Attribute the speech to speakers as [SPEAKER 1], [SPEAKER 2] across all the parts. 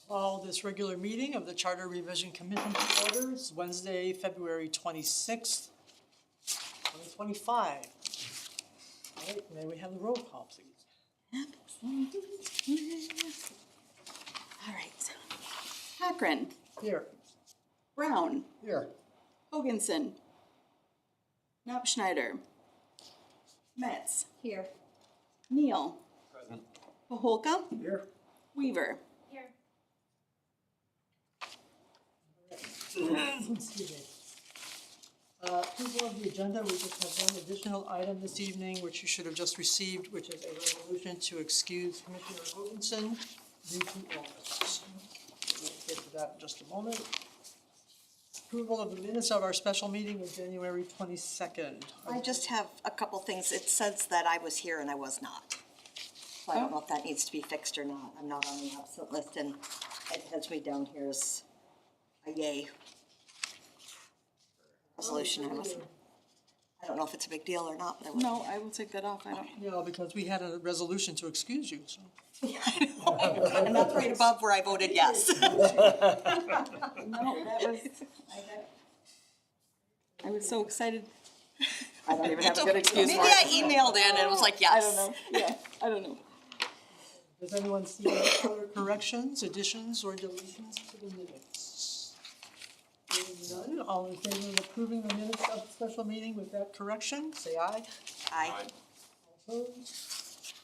[SPEAKER 1] Call this regular meeting of the Charter Revision Commission to order. It's Wednesday, February 26th, 2025. All right, may we have the roll call, please?
[SPEAKER 2] All right. Cochran,
[SPEAKER 1] Here.
[SPEAKER 2] Brown,
[SPEAKER 1] Here.
[SPEAKER 2] Hoganson, Knopfschneider, Metz,
[SPEAKER 3] Here.
[SPEAKER 2] Neal,
[SPEAKER 4] Present.
[SPEAKER 2] Paholka,
[SPEAKER 1] Here.
[SPEAKER 2] Weaver.
[SPEAKER 3] Here.
[SPEAKER 1] Excuse me. Approval of the agenda, we just have one additional item this evening, which you should have just received, which is a resolution to excuse Commissioner Hoganson due to illness. We'll get to that in just a moment. Approval of the minutes of our special meeting of January 22nd.
[SPEAKER 3] I just have a couple things. It says that I was here and I was not. So I don't know if that needs to be fixed or not. I'm not on the absent list, and it has me down here as a yay. Resolution, I don't know if it's a big deal or not, but I would.
[SPEAKER 2] No, I will take that off. I don't.
[SPEAKER 1] Yeah, because we had a resolution to excuse you, so.
[SPEAKER 3] And that's right above where I voted yes.
[SPEAKER 2] No, that was. I was so excited. I don't even have a good excuse
[SPEAKER 3] Maybe
[SPEAKER 2] for
[SPEAKER 3] I
[SPEAKER 2] it.
[SPEAKER 3] emailed in and it was like, yes.
[SPEAKER 2] I don't know. Yeah, I don't know.
[SPEAKER 1] Does anyone see any other corrections, additions, or deletions to the minutes? Hearing none, all in favor of approving the minutes of the special meeting with that correction, say aye.
[SPEAKER 3] Aye.
[SPEAKER 1] All opposed?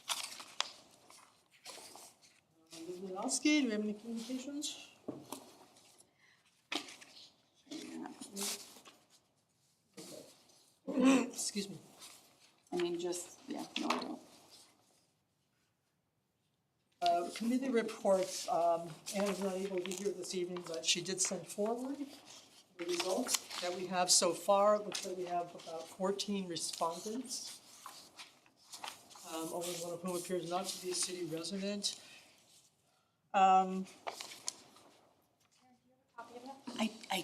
[SPEAKER 1] Ms. Minovsky, do we have any communications? Excuse me.
[SPEAKER 2] I mean, just, yeah, no, I don't.
[SPEAKER 1] Committee reports, Anne is not able to be here this evening, but she did send forward the results that we have so far. It looks like we have about 14 respondents, only one of whom appears not to be a city resident.
[SPEAKER 2] I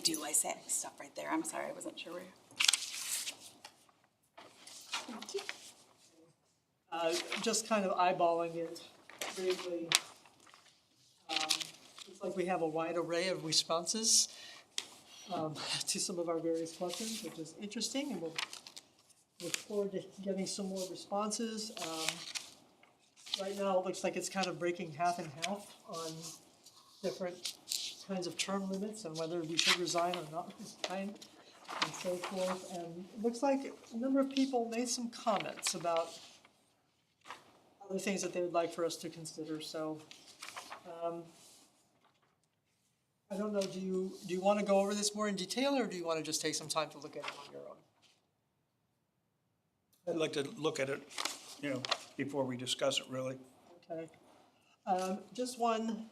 [SPEAKER 2] do. I said stuff right there. I'm sorry. I wasn't sure where.
[SPEAKER 1] Just kind of eyeballing it briefly. Looks like we have a wide array of responses to some of our various questions, which is interesting, and we'll look forward to getting some more responses. Right now, it looks like it's kind of breaking half and half on different kinds of term limits and whether we should resign or not resign and so forth. And it looks like a number of people made some comments about other things that they would like for us to consider, so. I don't know, do you want to go over this more in detail, or do you want to just take some time to look at it on your own?
[SPEAKER 5] I'd like to look at it, before we discuss it, really.
[SPEAKER 1] Okay. Just one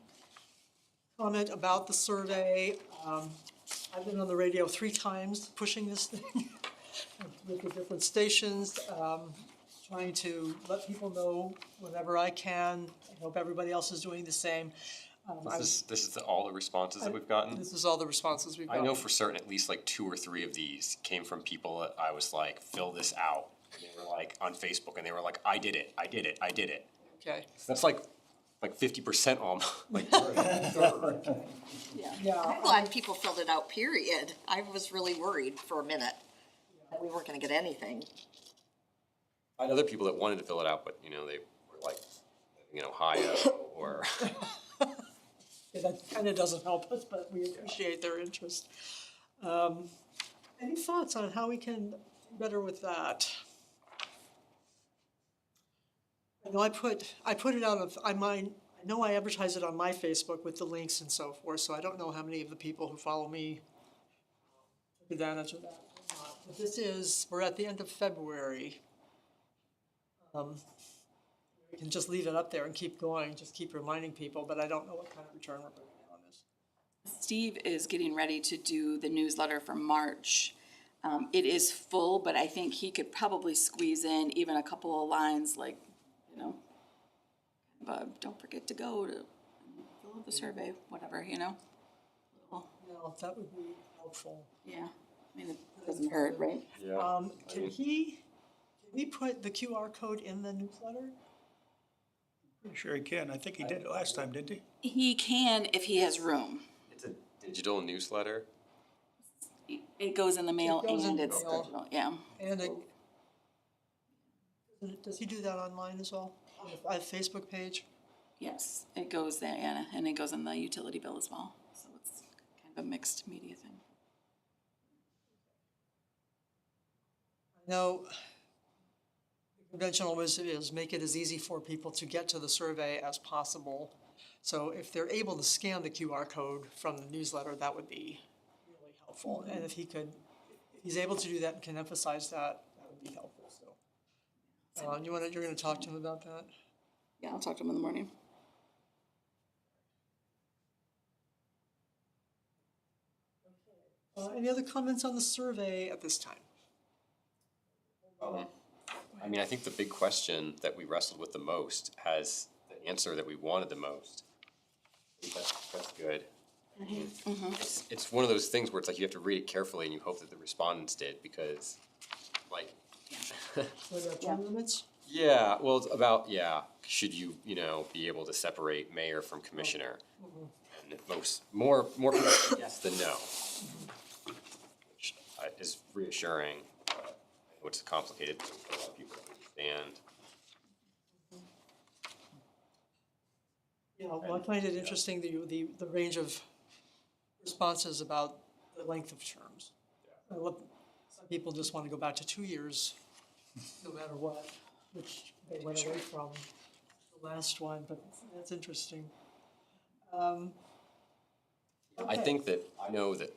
[SPEAKER 1] comment about the survey. I've been on the radio 3 times pushing this thing with the different stations, trying to let people know whenever I can. I hope everybody else is doing the same.
[SPEAKER 4] This is all the responses that we've gotten?
[SPEAKER 1] This is all the responses we've
[SPEAKER 4] I
[SPEAKER 1] gotten.
[SPEAKER 4] know for certain at least like 2 or 3 of these came from people that I was like, fill this out. And they were like on Facebook and they were like, I did it.
[SPEAKER 1] Okay.
[SPEAKER 4] So that's like 50% almost. Like,
[SPEAKER 1] Yeah.
[SPEAKER 3] I'm glad people filled it out, period. I was really worried for a minute that we weren't gonna get anything.
[SPEAKER 4] I had other people that wanted to fill it out, but they were like, Ohio or.
[SPEAKER 1] Yeah, that kind of doesn't help us, but we appreciate their interest. Any thoughts on how we can do better with that? I know I put it out of, I know I advertise it on my Facebook with the links and so forth, so I don't know how many of the people who follow me took advantage of that or not. But we're at the end of February. We can just leave it up there and keep going, just keep reminding people, but I don't know what kind of return we're going to get on this.
[SPEAKER 2] Steve is getting ready to do the newsletter for March. It is full, but I think he could probably squeeze in even a couple of lines like, don't forget to go to fill out the survey, whatever, Well,
[SPEAKER 1] No, that would be helpful.
[SPEAKER 2] yeah, I mean, it doesn't hurt, right?
[SPEAKER 4] Yeah.
[SPEAKER 1] Can we put the QR code in the newsletter?
[SPEAKER 5] Pretty sure he can. I think he did it last time, didn't he?
[SPEAKER 2] He can if he has room.
[SPEAKER 4] It's a digital newsletter.
[SPEAKER 2] It goes in the mail
[SPEAKER 1] It goes in
[SPEAKER 2] and
[SPEAKER 1] the
[SPEAKER 2] it's
[SPEAKER 1] mail.
[SPEAKER 2] digital, yeah.
[SPEAKER 1] And does he do that online as well? On a Facebook page?
[SPEAKER 2] Yes, it goes there, yeah, and it goes in the utility bill as well. So it's kind of a mixed media thing.
[SPEAKER 1] No, the conventional wisdom is make it as easy for people to get to the survey as possible. So if they're able to scan the QR code from the newsletter, that would be really helpful. And if he's able to do that and can emphasize that, that would be helpful, so. You're gonna talk to him about that?
[SPEAKER 2] Yeah, I'll talk to him in the morning.
[SPEAKER 1] Any other comments on the survey at this time?
[SPEAKER 4] I mean, I think the big question that we wrestled with the most has the answer that we wanted the most. I think that's good. It's one of those things where it's like you have to read it carefully and you hope that the respondents did, because like,
[SPEAKER 1] What about term limits?
[SPEAKER 4] yeah, well, it's about, yeah, should you, be able to separate mayor from commissioner? And more people say yes than no. Which is reassuring, which is complicated for a lot of people to understand.
[SPEAKER 1] Yeah, well, I find it interesting, the range of responses about the length of terms. Some people just want to go back to 2 years, no matter what, which they went away from the last one, but that's interesting.
[SPEAKER 4] I think that, I know that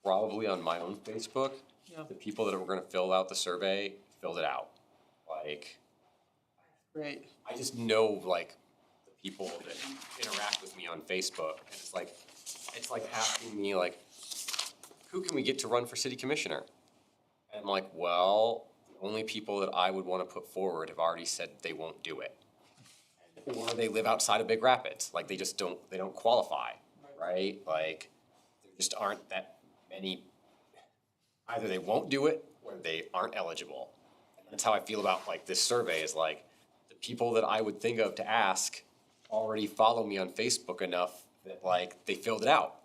[SPEAKER 4] probably on my own Facebook,
[SPEAKER 1] Yeah.
[SPEAKER 4] the people that were gonna fill out the survey filled it out. Like,
[SPEAKER 1] Great.
[SPEAKER 4] I just know, like, the people that interact with me on Facebook, and it's like asking me, like, who can we get to run for city commissioner? And I'm like, well, the only people that I would wanna put forward have already said they won't do it. Or they live outside of Big Rapids, like, they don't qualify, right? Like, there just aren't that many, either they won't do it, or they aren't eligible. And that's how I feel about, like, this survey, is like, the people that I would think of to ask already follow me on Facebook enough that, like, they filled it out.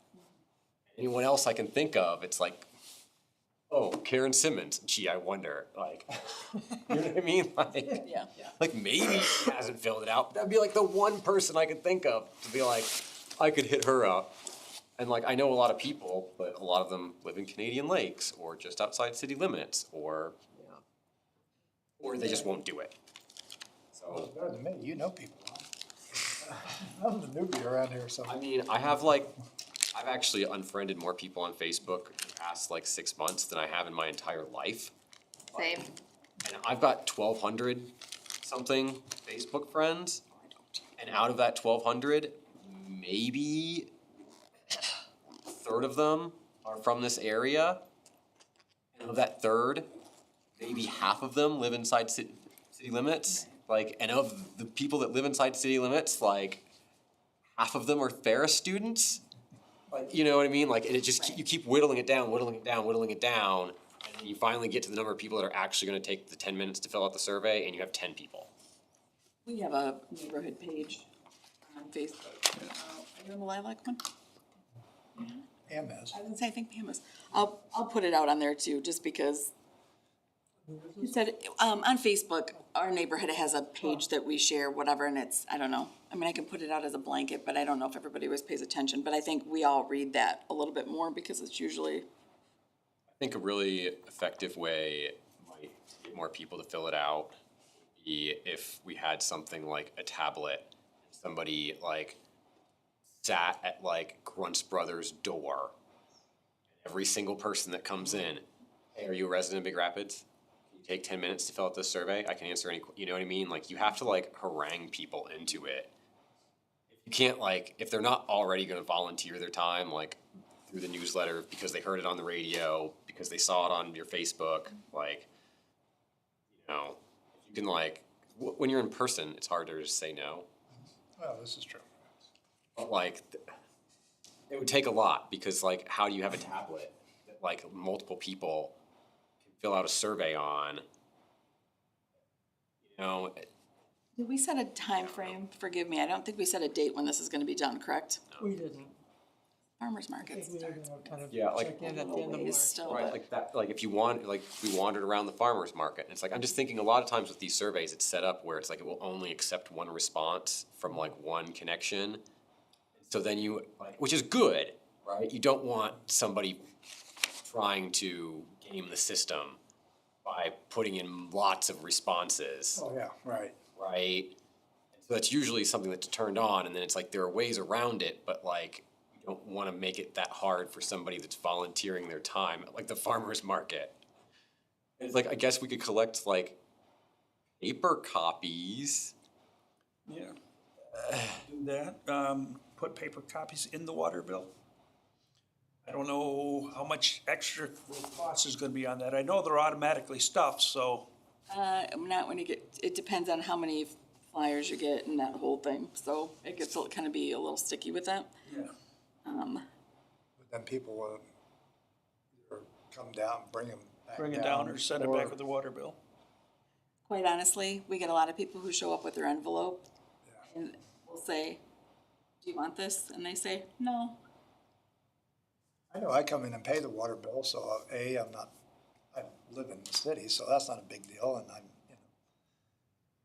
[SPEAKER 4] Anyone else I can think of, it's like, oh, Karen Simmons, gee, I wonder, like, you know what I mean? Like,
[SPEAKER 2] Yeah.
[SPEAKER 4] like maybe she hasn't filled it out. That'd be like the one person I could think of to be like, I could hit her up. And like, I know a lot of people, but a lot of them live in Canadian Lakes or just outside city limits, or they just won't do it. So,
[SPEAKER 6] Better than me, you know people. I'm the newbie around here, so.
[SPEAKER 4] I mean, I've actually unfriended more people on Facebook in the past like 6 months than I have in my entire life.
[SPEAKER 3] Same.
[SPEAKER 4] And I've got 1,200 something Facebook friends. And out of that 1,200, maybe a third of them are from this area. And of that third, maybe half of them live inside city limits. Like, and of the people that live inside city limits, like, half of them are Ferris students. Like, you know what I mean? Like, and it just, you keep whittling it down, and then you finally get to the number of people that are actually gonna take the 10 minutes to fill out the survey, and you have 10 people.
[SPEAKER 2] We have a neighborhood page on Facebook. Are you on the Lilac one?
[SPEAKER 6] MS.
[SPEAKER 2] I didn't say, I think Pam is. I'll put it out on there too, just because. You said, on Facebook, our neighborhood has a page that we share, whatever, and it's, I don't know. I mean, I can put it out as a blanket, but I don't know if everybody always pays attention, but I think we all read that a little bit more because it's usually,
[SPEAKER 4] I think a really effective way might get more people to fill it out would be if we had something like a tablet. Somebody like sat at like Gruntz Brothers' door. Every single person that comes in, hey, are you a resident of Big Rapids? Can you take 10 minutes to fill out this survey? I can answer any, you know what I mean? Like, you have to like harangue people into it. You can't, like, if they're not already gonna volunteer their time, like, through the newsletter because they heard it on the radio, because they saw it on your Facebook, like, if you can, like, when you're in person, it's harder to say no.
[SPEAKER 6] Well, this is true.
[SPEAKER 4] But, like, it would take a lot, because, like, how do you have a tablet that, like, multiple people can fill out a survey on?
[SPEAKER 2] Did we set a time frame? Forgive me, I don't think we set a date when this is gonna be done, correct?
[SPEAKER 1] We didn't.
[SPEAKER 2] Farmer's
[SPEAKER 1] I
[SPEAKER 2] markets.
[SPEAKER 1] think we were gonna kind of
[SPEAKER 4] Yeah, like-
[SPEAKER 1] check in at the end of
[SPEAKER 2] Ways
[SPEAKER 1] March.
[SPEAKER 2] still,
[SPEAKER 4] Right,
[SPEAKER 2] but-
[SPEAKER 4] like that, like if you want, like we wandered around the farmer's market, and it's like, I'm just thinking a lot of times with these surveys, it's set up where it's like it will only accept one response from like one connection. So then you, like, which is good, right? You don't want somebody trying to game the system by putting in lots of responses,
[SPEAKER 6] Oh, yeah, right.
[SPEAKER 4] right? So that's usually something that's turned on, and then it's like there are ways around it, but like you don't wanna make it that hard for somebody that's volunteering their time at like the farmer's market. It's like, I guess we could collect like paper copies.
[SPEAKER 5] Yeah. Do that, put paper copies in the water bill. I don't know how much extra cost is gonna be on that. I know they're automatically stuffed, so,
[SPEAKER 2] Not when you get, it depends on how many flyers you get and that whole thing, so it gets, kind of be a little sticky with that.
[SPEAKER 5] yeah.
[SPEAKER 6] But then people will either come down, bring them back
[SPEAKER 5] Bring it down or send it back with the water bill.
[SPEAKER 2] Quite honestly, we get a lot of people who show up with their envelope and we'll say, do you want this? And they say, no.
[SPEAKER 6] I know I come in and pay the water bill, so I live in the city, so that's not a big deal, and I'm,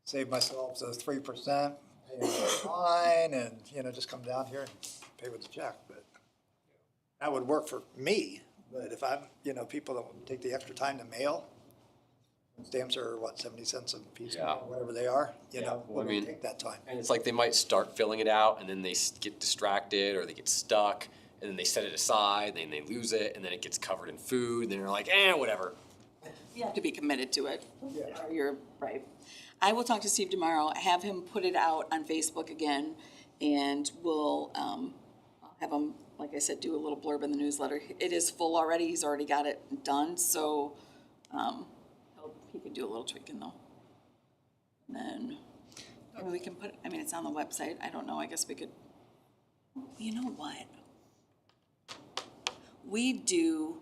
[SPEAKER 6] save myself the 3%, pay the fine, and, just come down here and pay with the check, but that would work for me, but if I'm, people that take the extra time to mail, stamps are, 70 cents a piece,
[SPEAKER 4] Yeah.
[SPEAKER 6] whatever they are,
[SPEAKER 4] Yeah, well, I
[SPEAKER 6] would
[SPEAKER 4] mean-
[SPEAKER 6] take that time.
[SPEAKER 4] And it's like they might start filling it out and then they get distracted or they get stuck and then they set it aside, then they lose it, and then it gets covered in food, and then they're like, whatever.
[SPEAKER 2] You have to be committed to it.
[SPEAKER 6] Yeah.
[SPEAKER 2] Or you're right. I will talk to Steve tomorrow, have him put it out on Facebook again, and we'll, I'll have him, like I said, do a little blurb in the newsletter. It is full already, he's already got it done, so, he could do a little tweaking though. And then, maybe we can put, it's on the website, I don't know, I guess we could, you know what? We do,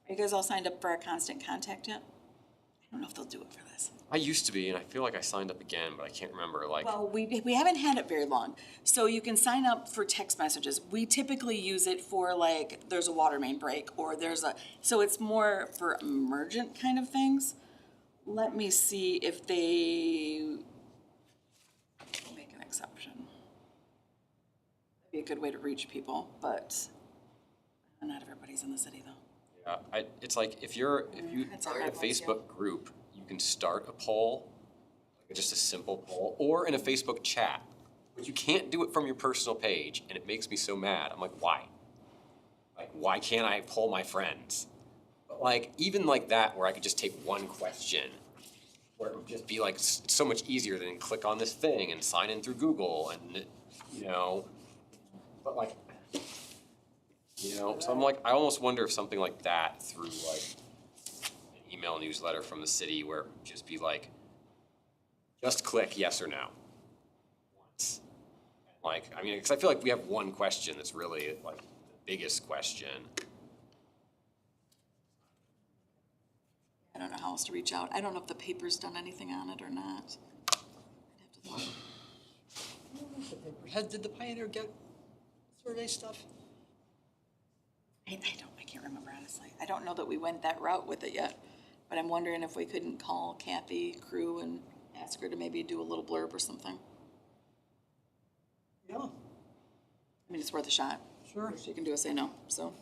[SPEAKER 2] are you guys all signed up for our constant contact yet? I don't know if they'll do it for this.
[SPEAKER 4] I used to be, and I feel like I signed up again, but I can't remember, like,
[SPEAKER 2] Well, we haven't had it very long, so you can sign up for text messages. We typically use it for like, there's a water main break, or so it's more for emergent kind of things. Let me see if they make an exception. Be a good way to reach people, but not everybody's in the city though.
[SPEAKER 4] it's like, if you
[SPEAKER 2] That's
[SPEAKER 4] are
[SPEAKER 2] all
[SPEAKER 4] in a
[SPEAKER 2] right, once, yeah.
[SPEAKER 4] Facebook group, you can start a poll, like just a simple poll, or in a Facebook chat. But you can't do it from your personal page, and it makes me so mad. I'm like, why? Like, why can't I poll my friends? But like, even like that, where I could just take one question, where it would just be like, it's so much easier than click on this thing and sign in through Google, and, but like, so I'm like, I almost wonder if something like that through like an email newsletter from the city where it would just be like, just click yes or no. Once. Like, because I feel like we have one question that's really like the biggest question.
[SPEAKER 2] I don't know how else to reach out. I don't know if the paper's done anything on it or not. I'd have to look.
[SPEAKER 1] Did the Pioneer get survey stuff?
[SPEAKER 2] I can't remember honestly. I don't know that we went that route with it yet, but I'm wondering if we couldn't call Kathy Crew and ask her to maybe do a little blurb or something.
[SPEAKER 1] Yeah,
[SPEAKER 2] It's worth a shot.
[SPEAKER 1] sure.
[SPEAKER 2] She can do a say no, so.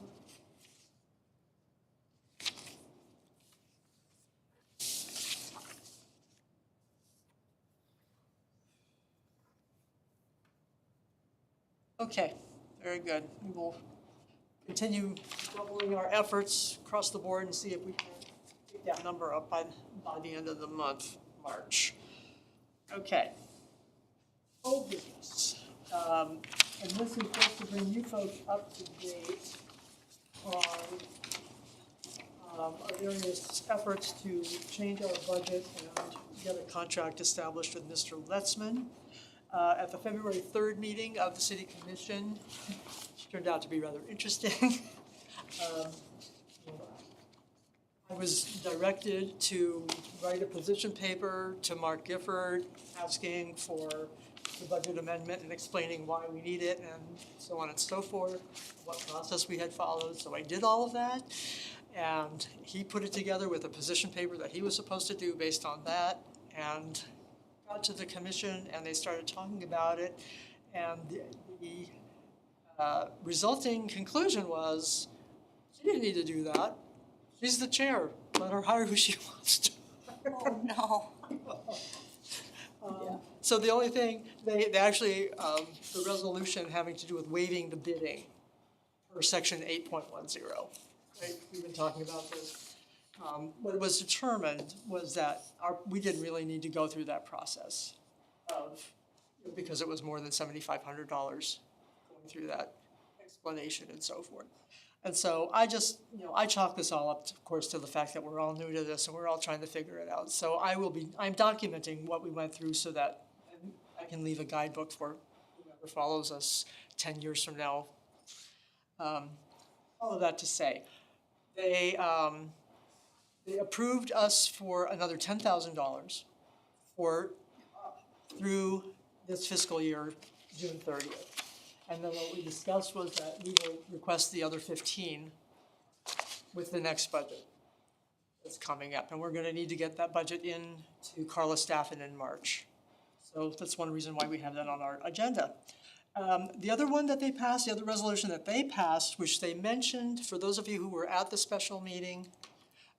[SPEAKER 1] Okay, very good. We will continue doubling our efforts across the board and see if we can get that number up by the end of the month, March. Okay. Old business. And this is just to bring you folks up to date on our various efforts to change our budget and get a contract established with Mr. Letzman. At the February 3rd meeting of the City Commission, which turned out to be rather interesting. I was directed to write a position paper to Mark Gifford, asking for the budget amendment and explaining why we need it and so on and so forth, what process we had followed. So I did all of that. And he put it together with a position paper that he was supposed to do based on that. And got to the commission and they started talking about it. And the resulting conclusion was, she didn't need to do that. She's the chair, let her hire who she wants to.
[SPEAKER 3] Oh, no.
[SPEAKER 1] So the only thing, they actually, the resolution having to do with waiving the bidding per section 8.10. Right, we've been talking about this. What was determined was that we didn't really need to go through that process because it was more than $7,500 going through that explanation and so forth. And so I just, I chalk this all up, of course, to the fact that we're all new to this and we're all trying to figure it out. So I'm documenting what we went through so that I can leave a guidebook for whoever follows us 10 years from now. All of that to say, they approved us for another $10,000 through this fiscal year, June 30th. And then what we discussed was that we will request the other 15 with the next budget that's coming up. And we're gonna need to get that budget in to Carla Staffen in March. So that's one reason why we have that on our agenda. The other one that they passed, the other resolution that they passed, which they mentioned, for those of you who were at the special meeting,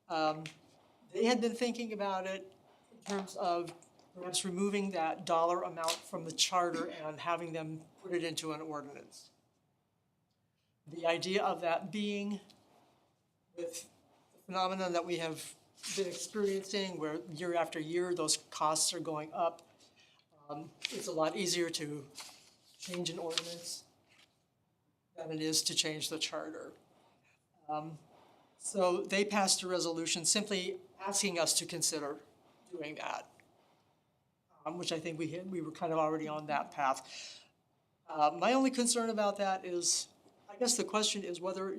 [SPEAKER 1] they had been thinking about it in terms of perhaps removing that dollar amount from the charter and having them put it into an ordinance. The idea of that being, with the phenomenon that we have been experiencing where year after year those costs are going up, it's a lot easier to change an ordinance than it is to change the charter. So they passed a resolution simply asking us to consider doing that, which I think we were kind of already on that path. My only concern about that is, I guess the question is whether,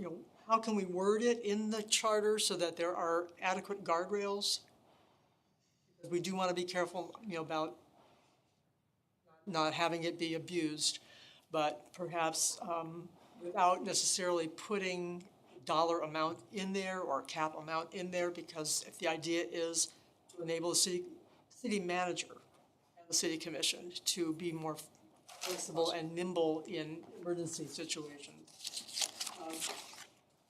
[SPEAKER 1] how can we word it in the charter so that there are adequate guardrails? Because we do want to be careful, about not having it be abused, but perhaps without necessarily putting dollar amount in there or cap amount in there, because if the idea is to enable the city manager and the city commission to be more flexible and nimble in emergency situations.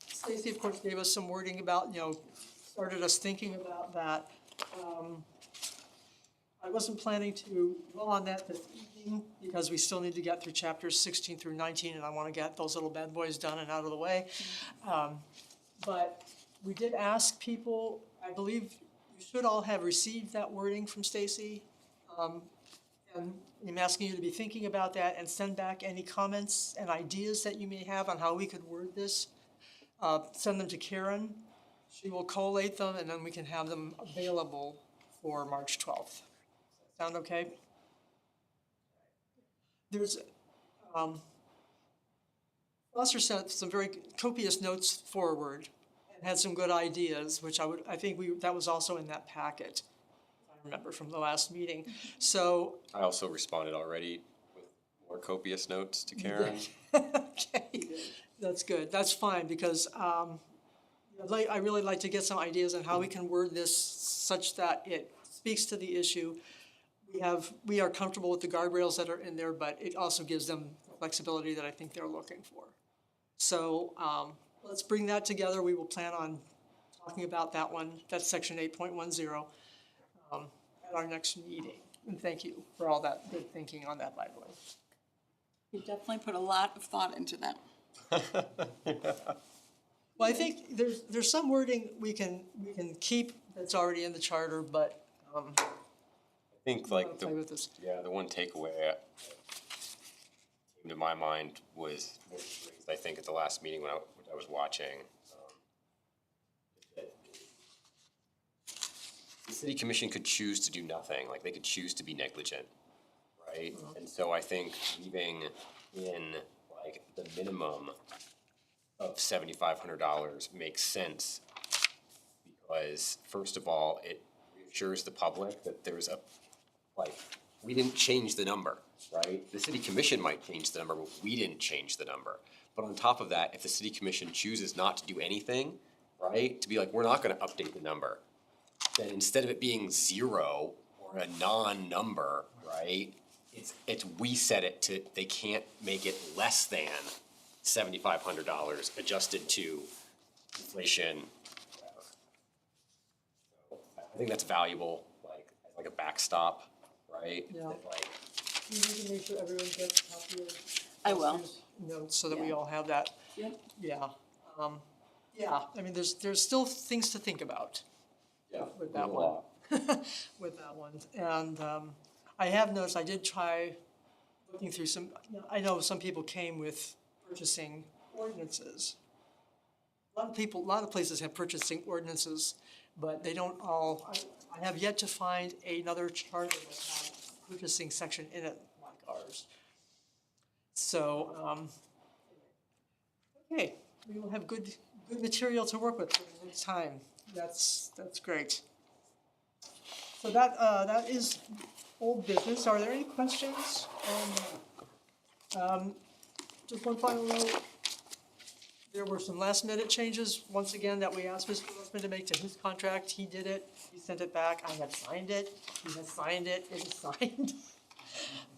[SPEAKER 1] Stacy, of course, gave us some wording about, started us thinking about that. I wasn't planning to dwell on that this evening because we still need to get through chapters 16 through 19 and I want to get those little bad boys done and out of the way. But we did ask people, I believe you should all have received that wording from Stacy. And I'm asking you to be thinking about that and send back any comments and ideas that you may have on how we could word this. Send them to Karen. She will collate them and then we can have them available for March 12th. Sound okay? There's, Foster sent some very copious notes forward and had some good ideas, which I think that was also in that packet, if I remember from the last meeting. So.
[SPEAKER 4] I also responded already with more copious notes to Karen.
[SPEAKER 1] Okay, that's good. That's fine because I really like to get some ideas on how we can word this such that it speaks to the issue. We are comfortable with the guardrails that are in there, but it also gives them flexibility that I think they're looking for. So let's bring that together. We will plan on talking about that one. That's section 8.10 at our next meeting. And thank you for all that good thinking on that, by the way.
[SPEAKER 2] You definitely put a lot of thought into that.
[SPEAKER 1] Well, I think there's some wording we can keep that's already in the charter, but
[SPEAKER 4] I think like
[SPEAKER 1] play with this.
[SPEAKER 4] the one takeaway came to my mind was raised, I think, at the last meeting when I was watching. The city commission could choose to do nothing, like they could choose to be negligent, right? And so I think leaving in like the minimum of $7,500 makes sense because first of all, it reassures the public that there's a, like, we didn't change the number, right? The city commission might change the number, but we didn't change the number. But on top of that, if the city commission chooses not to do anything, right, to be like, we're not gonna update the number, then instead of it being 0 or a non-number, right, it's we set it to, they can't make it less than $7,500 adjusted to inflation. So I think that's valuable, like a backstop, right?
[SPEAKER 1] Yeah.
[SPEAKER 4] That, like,
[SPEAKER 1] You need to make sure everyone gets a copy of.
[SPEAKER 2] I will.
[SPEAKER 1] Esther's notes, so that we
[SPEAKER 2] Yeah.
[SPEAKER 1] all have that.
[SPEAKER 2] Yep.
[SPEAKER 1] Yeah, yeah, I mean, there's still things to think about
[SPEAKER 4] yeah,
[SPEAKER 1] with
[SPEAKER 4] there's
[SPEAKER 1] that
[SPEAKER 4] a
[SPEAKER 1] one.
[SPEAKER 4] lot.
[SPEAKER 1] With that one, and, I have noticed, I did try looking through some, I know some people came with purchasing ordinances. A lot of places have purchasing ordinances, but they don't all, I have yet to find another charter that has a purchasing section in it like ours. So, okay, we will have good material to work with for the next time. That's great. So that is old business. Are there any questions on that? Just one final note. There were some last minute changes, once again, that we asked Mr. Russman to make to his contract. He did it. He sent it back. I have signed it. He has signed it. It is signed.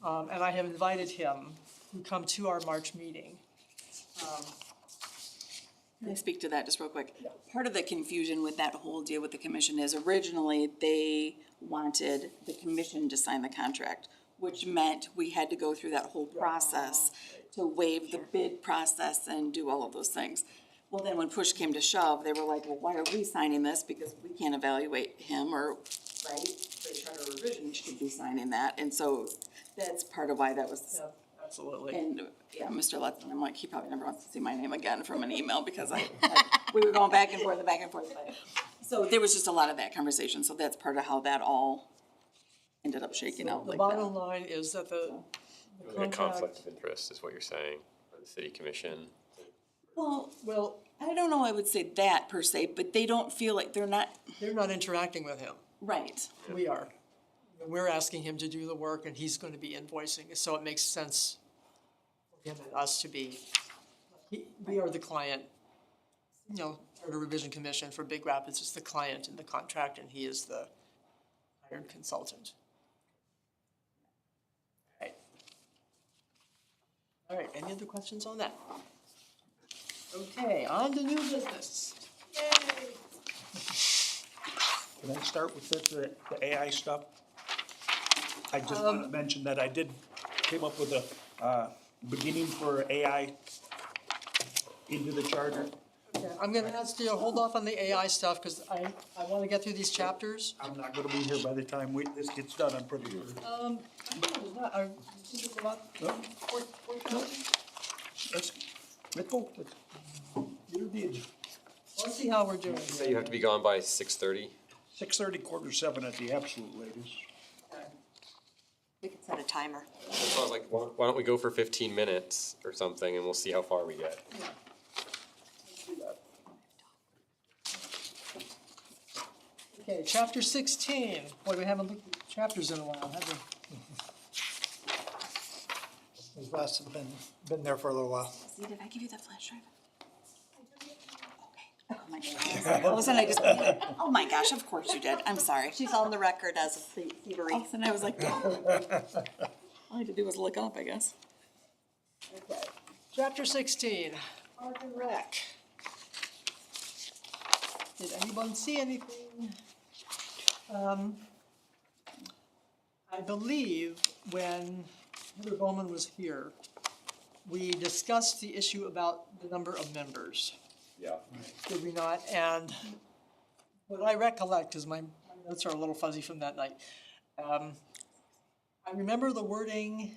[SPEAKER 1] And I have invited him to come to our March meeting.
[SPEAKER 2] Can I speak to that just real quick? Part of the confusion with that whole deal with the commission is originally they wanted the commission to sign the contract, which meant we had to go through that whole process to waive the bid process and do all of those things. Well, then when push came to shove, they were like, well, why are we signing this? Because we can't evaluate him or, right? The charter revision should be signing that. And so that's part of why that was.
[SPEAKER 1] Yeah, absolutely.
[SPEAKER 2] And, yeah, Mr. Lutz, I'm like, he probably never wants to see my name again from an email because we were going back and forth and back and forth. So there was just a lot of that conversation, so that's part of how that all ended up shaking out
[SPEAKER 1] The
[SPEAKER 2] like
[SPEAKER 1] bottom
[SPEAKER 2] that.
[SPEAKER 1] line is that the
[SPEAKER 4] A
[SPEAKER 1] contract,
[SPEAKER 4] conflict of interest is what you're saying, for the city commission.
[SPEAKER 2] Well,
[SPEAKER 1] well,
[SPEAKER 2] I don't know, I would say that per se, but they don't feel like they're not,
[SPEAKER 1] they're not interacting with him.
[SPEAKER 2] right.
[SPEAKER 1] We are. We're asking him to do the work and he's going to be invoicing, so it makes sense for him and us to be, we are the client. You know, Charter Revision Commission for Big Rapids is the client in the contract and he is the hired consultant. Right. All right, any other questions on that? Okay, on to new business. Yay!
[SPEAKER 5] Can I start with the AI stuff? I just want to mention that I came up with a beginning for AI into the charter.
[SPEAKER 1] Okay, I'm gonna ask you to hold off on the AI stuff, because I wanna get through these chapters.
[SPEAKER 5] I'm not gonna be here by the time this gets done, I'm pretty sure.
[SPEAKER 1] I think it was not, I think it's about
[SPEAKER 5] No.
[SPEAKER 1] 4,000.
[SPEAKER 5] Let's go. You're the,
[SPEAKER 1] Let's see how we're doing.
[SPEAKER 4] So you have to be gone by 6:30?
[SPEAKER 5] 6:30, 6:45 at the absolute latest.
[SPEAKER 3] We could set a timer.
[SPEAKER 4] So I was like, why don't we go for 15 minutes or something and we'll see how far we get.
[SPEAKER 1] Let's do that. Okay, chapter 16. Boy, we haven't looked at chapters in a while, have we?
[SPEAKER 6] Those last have been there for a little while.
[SPEAKER 2] See, did I give you the flash drive? Okay. Oh my gosh. All of a sudden I just, oh my gosh, of course you did. I'm sorry.
[SPEAKER 3] She's on the record as a thievery.
[SPEAKER 2] All of a sudden I was like, all I had to do was look up, I guess.
[SPEAKER 1] Okay. Chapter 16, Park and Rec. Did anyone see anything? I believe when Heather Bowman was here, we discussed the issue about the number of members,
[SPEAKER 4] Yeah.
[SPEAKER 1] did we not? And what I recollect, because my notes are a little fuzzy from that night, I remember the wording,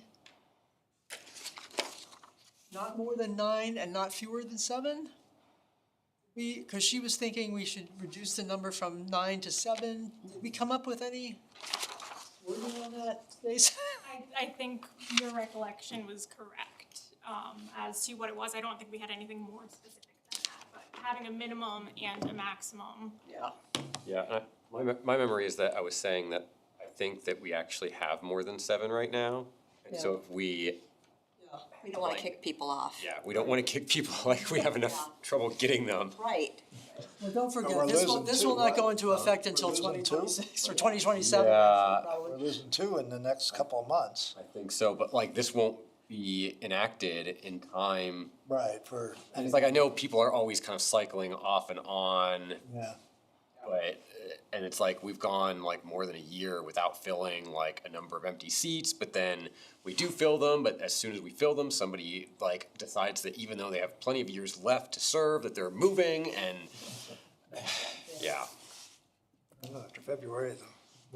[SPEAKER 1] not more than 9 and not fewer than 7? Because she was thinking we should reduce the number from 9 to 7. Did we come up with any wording on that, Stace?
[SPEAKER 7] I think your recollection was correct, as to what it was. I don't think we had anything more specific than that, but having a minimum and a maximum.
[SPEAKER 1] Yeah.
[SPEAKER 4] Yeah, and my memory is that I was saying that I think that we actually have more than 7 right now. And so
[SPEAKER 1] Yeah.
[SPEAKER 4] if we,
[SPEAKER 3] We don't wanna kick people off.
[SPEAKER 4] yeah, we don't wanna kick people, like, we have enough trouble getting them.
[SPEAKER 3] Right.
[SPEAKER 1] Well, don't
[SPEAKER 6] we're
[SPEAKER 1] forget,
[SPEAKER 6] losing
[SPEAKER 1] this
[SPEAKER 6] two,
[SPEAKER 1] will not go
[SPEAKER 6] right?
[SPEAKER 1] into effect until
[SPEAKER 6] losing two?
[SPEAKER 1] 2026 or 2027,
[SPEAKER 4] Yeah.
[SPEAKER 1] actually,
[SPEAKER 6] We're
[SPEAKER 1] probably.
[SPEAKER 6] losing 2 in the next couple of months.
[SPEAKER 4] I think so, but like, this won't be enacted in time.
[SPEAKER 6] Right, for,
[SPEAKER 4] And it's like, I know people are always kind of cycling off and on,
[SPEAKER 6] yeah.
[SPEAKER 4] but, and it's like, we've gone like more than a year without filling like a number of empty seats, but then we do fill them, but as soon as we fill them, somebody like decides that even though they have plenty of years left to serve, that they're moving and, yeah.
[SPEAKER 6] I don't know, after February, the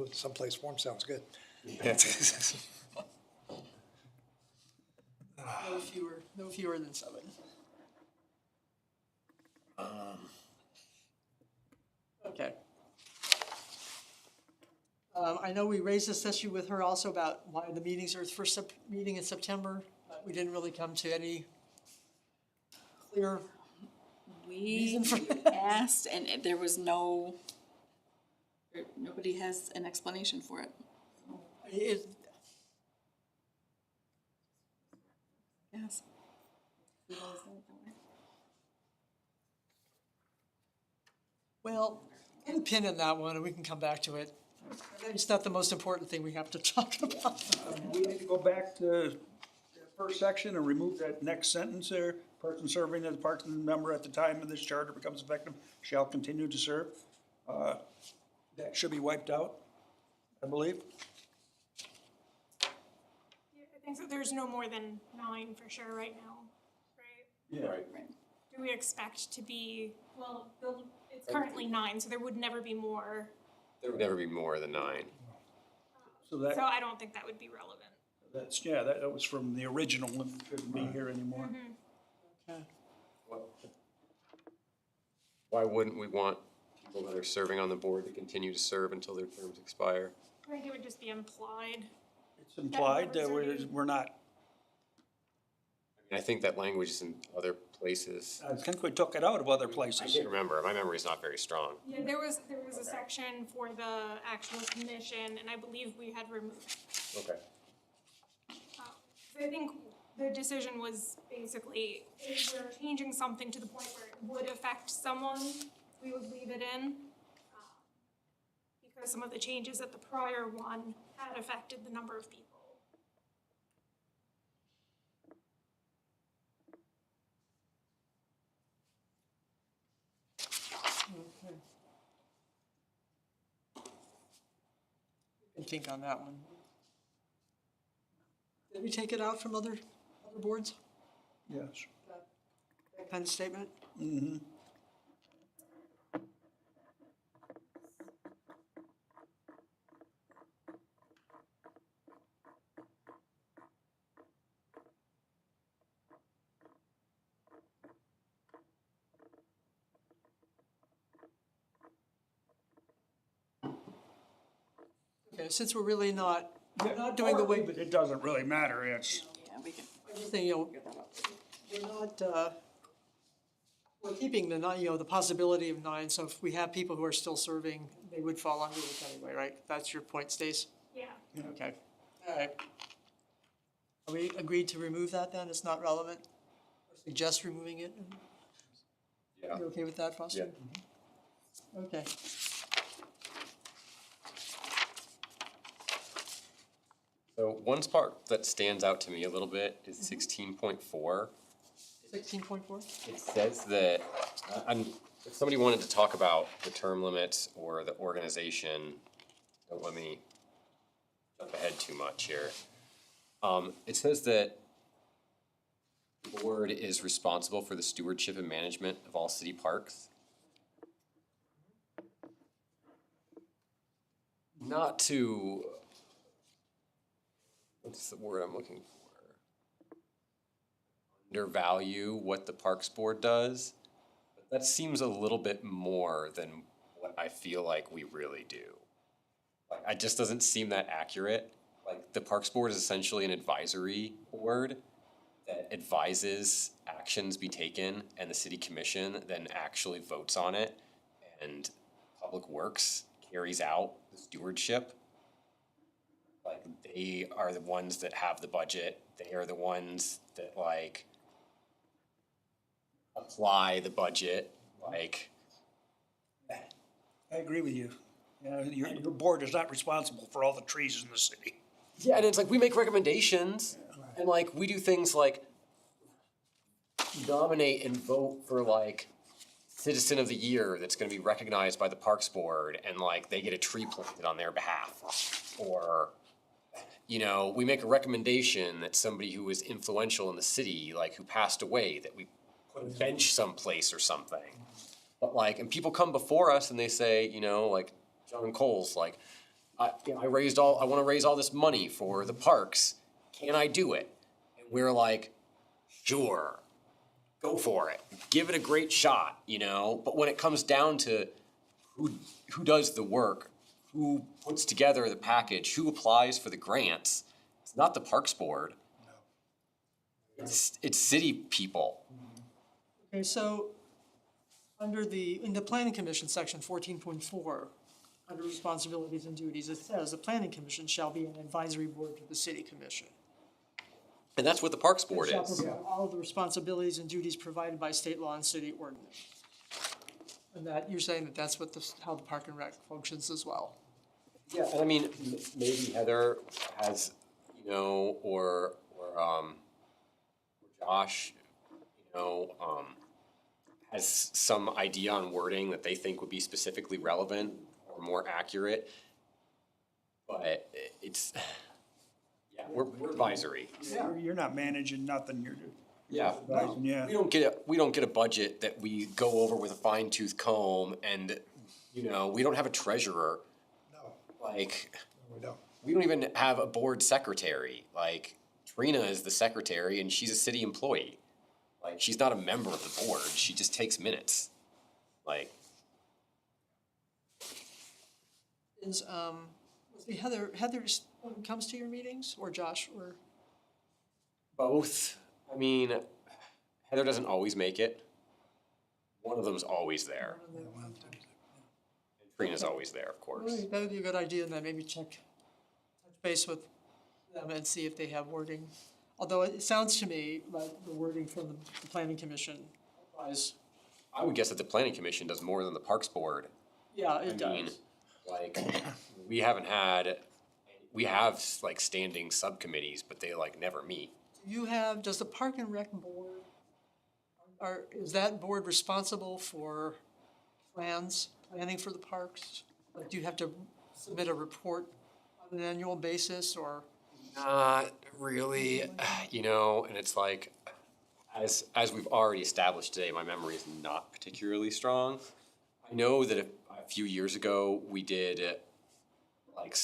[SPEAKER 6] move to someplace warm sounds good.
[SPEAKER 1] No fewer than 7. Okay. I know we raised this issue with her also about why the meetings are first meeting in September, but we didn't really come to any clear,
[SPEAKER 2] We
[SPEAKER 1] Reason for
[SPEAKER 2] asked and there was nobody has an explanation for it.
[SPEAKER 1] it,
[SPEAKER 2] Yes.
[SPEAKER 1] well, put a pin in that one and we can come back to it. It's not the most important thing we have to talk about.
[SPEAKER 5] We need to go back to the first section and remove that next sentence there. Person serving as a Parks member at the time of this charter becomes effective shall continue to serve. That should be wiped out, I believe.
[SPEAKER 7] I think that there's no more than 9 for sure right now, right?
[SPEAKER 5] Yeah.
[SPEAKER 4] Right.
[SPEAKER 7] Do we expect to be, well, it's currently 9, so there would never be more.
[SPEAKER 4] There would never be more than 9.
[SPEAKER 5] So
[SPEAKER 7] So
[SPEAKER 5] that,
[SPEAKER 7] I don't think that would be relevant.
[SPEAKER 5] that's, yeah, that was from the original, and couldn't be here anymore.
[SPEAKER 1] Okay.
[SPEAKER 4] Why wouldn't we want people that are serving on the board to continue to serve until their terms expire?
[SPEAKER 7] I think it would just be implied.
[SPEAKER 5] It's implied that we're not,
[SPEAKER 4] I mean, I think that language is in other places.
[SPEAKER 5] I think we took it out of other
[SPEAKER 4] I
[SPEAKER 5] places.
[SPEAKER 4] can't remember, my memory's not very strong.
[SPEAKER 7] Yeah, there was a section for the actual commission, and I believe we had removed.
[SPEAKER 4] Okay.
[SPEAKER 7] So I think the decision was basically, if we're changing something to the point where it would affect someone, we would leave it in. Because some of the changes at the prior one had affected the number of people.
[SPEAKER 1] Okay. You can think on that one. Did we take it out from other boards,
[SPEAKER 5] Yes.
[SPEAKER 1] that kind of statement?
[SPEAKER 5] Mm-hmm.
[SPEAKER 1] Okay, since we're really not doing the way,
[SPEAKER 5] But it doesn't really matter, it's,
[SPEAKER 2] Yeah, we can
[SPEAKER 1] everything,
[SPEAKER 2] get that up.
[SPEAKER 1] we're not, we're keeping the 9, the possibility of 9, so if we have people who are still serving, they would fall under it anyway, right? That's your point, Stace?
[SPEAKER 7] Yeah.
[SPEAKER 1] Okay, all right. Are we agreed to remove that then? It's not relevant? Or suggest removing it?
[SPEAKER 4] Yeah.
[SPEAKER 1] You okay with that, Foster?
[SPEAKER 4] Yeah.
[SPEAKER 1] Okay.
[SPEAKER 4] So one part that stands out to me a little bit is 16.4.
[SPEAKER 1] 16.4?
[SPEAKER 4] It says that, if somebody wanted to talk about the term limits or the organization, don't let me jump ahead too much here. It says that the board is responsible for the stewardship and management of all city parks. Not to, what's the word I'm looking for? Undervalue what the Parks Board does. But that seems a little bit more than what I feel like we really do. Like, it just doesn't seem that accurate. Like, the Parks Board is essentially an advisory board that advises actions be taken and the city commission then actually votes on it and Public Works carries out the stewardship. Like, they are the ones that have the budget, they are the ones that like apply the budget, like.
[SPEAKER 5] I agree with you. Your board is not responsible for all the trees in the city.
[SPEAKER 4] Yeah, and it's like we make recommendations and like we do things like nominate and vote for like Citizen of the Year that's gonna be recognized by the Parks Board and like they get a tree planted on their behalf. Or, you know, we make a recommendation that somebody who was influential in the city, like who passed away, that we put a bench someplace or something. But like, and people come before us and they say, you know, like John Coles, like, I wanna raise all this money for the parks, can I do it? And we're like, sure, go for it, give it a great shot, you know? But when it comes down to who does the work, who puts together the package, who applies for the grants, it's not the Parks Board. It's city people.
[SPEAKER 1] Okay, so in the planning commission, section 14.4, under responsibilities and duties, it says the planning commission shall be an advisory board to the city commission.
[SPEAKER 4] And that's what the Parks Board
[SPEAKER 1] Shall
[SPEAKER 4] is.
[SPEAKER 1] perform all of the responsibilities and duties provided by state law and city ordinance. And that, you're saying that that's what how the Park and Rec functions as well.
[SPEAKER 4] Yeah, and I mean, maybe Heather has, you know, or Josh, you know, has some idea on wording that they think would be specifically relevant or more accurate. But it's, yeah, we're advisory.
[SPEAKER 5] You're not managing nothing, you're
[SPEAKER 4] Yeah.
[SPEAKER 5] advising, yeah.
[SPEAKER 4] We don't get a budget that we go over with a fine tooth comb and, you know, we don't have a treasurer.
[SPEAKER 6] No,
[SPEAKER 4] Like,
[SPEAKER 6] we don't.
[SPEAKER 4] we don't even have a board secretary. Like, Trina is the secretary and she's a city employee. Like, she's not a member of the board, she just takes minutes. Like,
[SPEAKER 1] Heather comes to your meetings, or Josh, or?
[SPEAKER 4] both, I mean, Heather doesn't always make it. One of them's always there. And Trina's always there, of course.
[SPEAKER 1] Right, that would be a good idea, and then maybe touch base with them and see if they have wording. Although it sounds to me like the wording from the planning commission applies.
[SPEAKER 4] I would guess that the planning commission does more than the Parks Board.
[SPEAKER 1] Yeah, it
[SPEAKER 4] I mean,
[SPEAKER 1] does.
[SPEAKER 4] like, we have like standing subcommittees, but they like never meet.
[SPEAKER 1] Does the Park and Rec board, is that board responsible for planning for the parks? Like, do you have to submit a report on an annual basis, or?
[SPEAKER 4] Not really, you know, and it's like, as we've already established today, my memory is not particularly strong. I know that a few years ago, we did, like,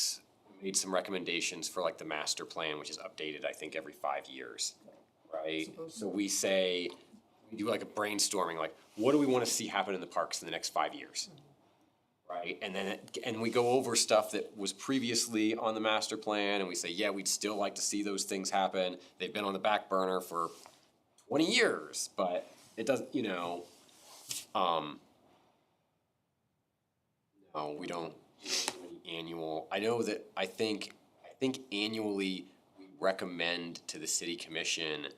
[SPEAKER 4] made some recommendations for like the master plan, which is updated, I think, every 5 years, right? So we do like a brainstorming, like, what do we wanna see happen in the parks in the next 5 years? Right, and then, and we go over stuff that was previously on the master plan, and we say, yeah, we'd still like to see those things happen. They've been on the back burner for 20 years, but it doesn't, you know, no, we don't do any annual. I know that, I think annually, we recommend to the city commission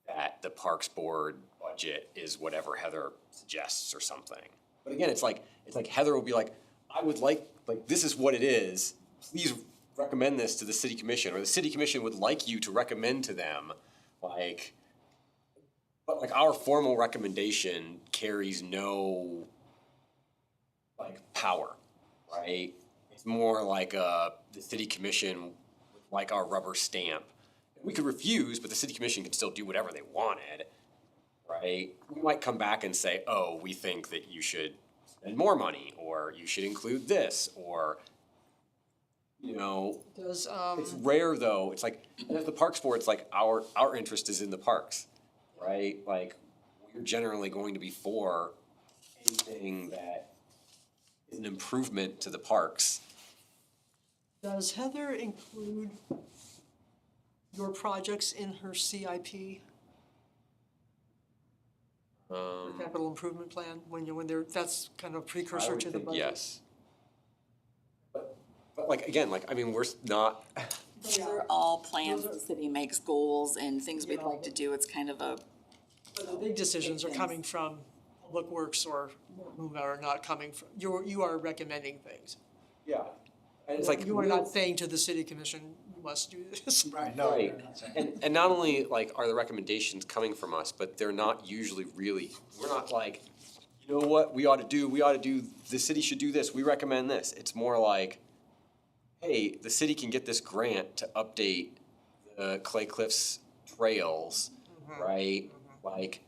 [SPEAKER 4] that the Parks Board budget is whatever Heather suggests or something. But again, it's like Heather will be like, I would like, this is what it is, please recommend this to the city commission, or the city commission would like you to recommend to them, like, but like our formal recommendation carries no, like, power, right? It's more like, the city commission, like our rubber stamp. We could refuse, but the city commission can still do whatever they wanted. Right? We might come back and say, oh, we think that you should spend more money, or you should include this, or, you know,
[SPEAKER 1] Does,
[SPEAKER 4] it's rare though, it's like, as the Parks Board, it's like our interest is in the parks, right? Like, we're generally going to be for anything that is an improvement to the parks.
[SPEAKER 1] does Heather include your projects in her CIP, capital improvement plan, when they're, that's kind of
[SPEAKER 4] I
[SPEAKER 1] precursor
[SPEAKER 4] would
[SPEAKER 1] to the
[SPEAKER 4] think
[SPEAKER 1] budget?
[SPEAKER 4] yes. But like, again, like, I mean, we're not,
[SPEAKER 2] Those are all plans, the city makes goals and things we'd like to do, it's kind of a,
[SPEAKER 1] But the big decisions are coming from Public Works or whom are not coming from, you are recommending things.
[SPEAKER 4] yeah. And it's like.
[SPEAKER 1] You are not saying to the city commission, you must do this.
[SPEAKER 6] Right, no,
[SPEAKER 4] Right,
[SPEAKER 6] you're not saying.
[SPEAKER 4] and not only like are the recommendations coming from us, but they're not usually really, we're not like, you know what, we ought to do, the city should do this, we recommend this. It's more like, hey, the city can get this grant to update the Clay Cliffs trails, right? Like,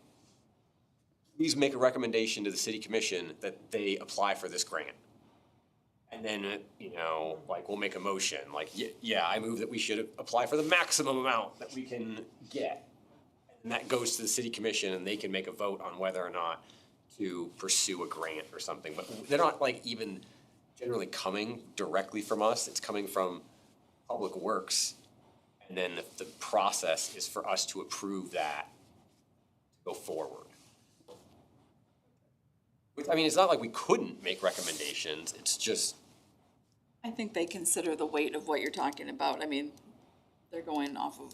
[SPEAKER 4] please make a recommendation to the city commission that they apply for this grant. And then, you know, like, we'll make a motion, like, yeah, I move that we should apply for the maximum amount that we can get. And that goes to the city commission and they can make a vote on whether or not to pursue a grant or something. But they're not like even generally coming directly from us, it's coming from Public Works. And then the process is for us to approve that to go forward. Which, I mean, it's not like we couldn't make recommendations, it's just,
[SPEAKER 2] I think they consider the weight of what you're talking about. I mean, they're going off of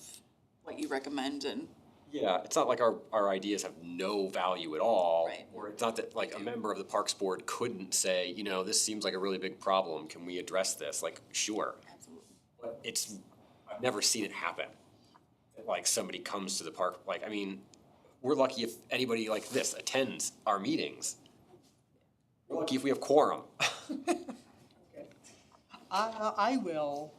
[SPEAKER 2] what you recommend and,
[SPEAKER 4] yeah, it's not like our ideas have no value at all.
[SPEAKER 2] Right.
[SPEAKER 4] Or it's not that like a member of the Parks Board couldn't say, you know, this seems like a really big problem, can we address this? Like, sure.
[SPEAKER 2] absolutely.
[SPEAKER 4] But it's, I've never seen it happen. That like somebody comes to the park, like, I mean, we're lucky if anybody like this attends our meetings. We're lucky if we have quorum.
[SPEAKER 1] I will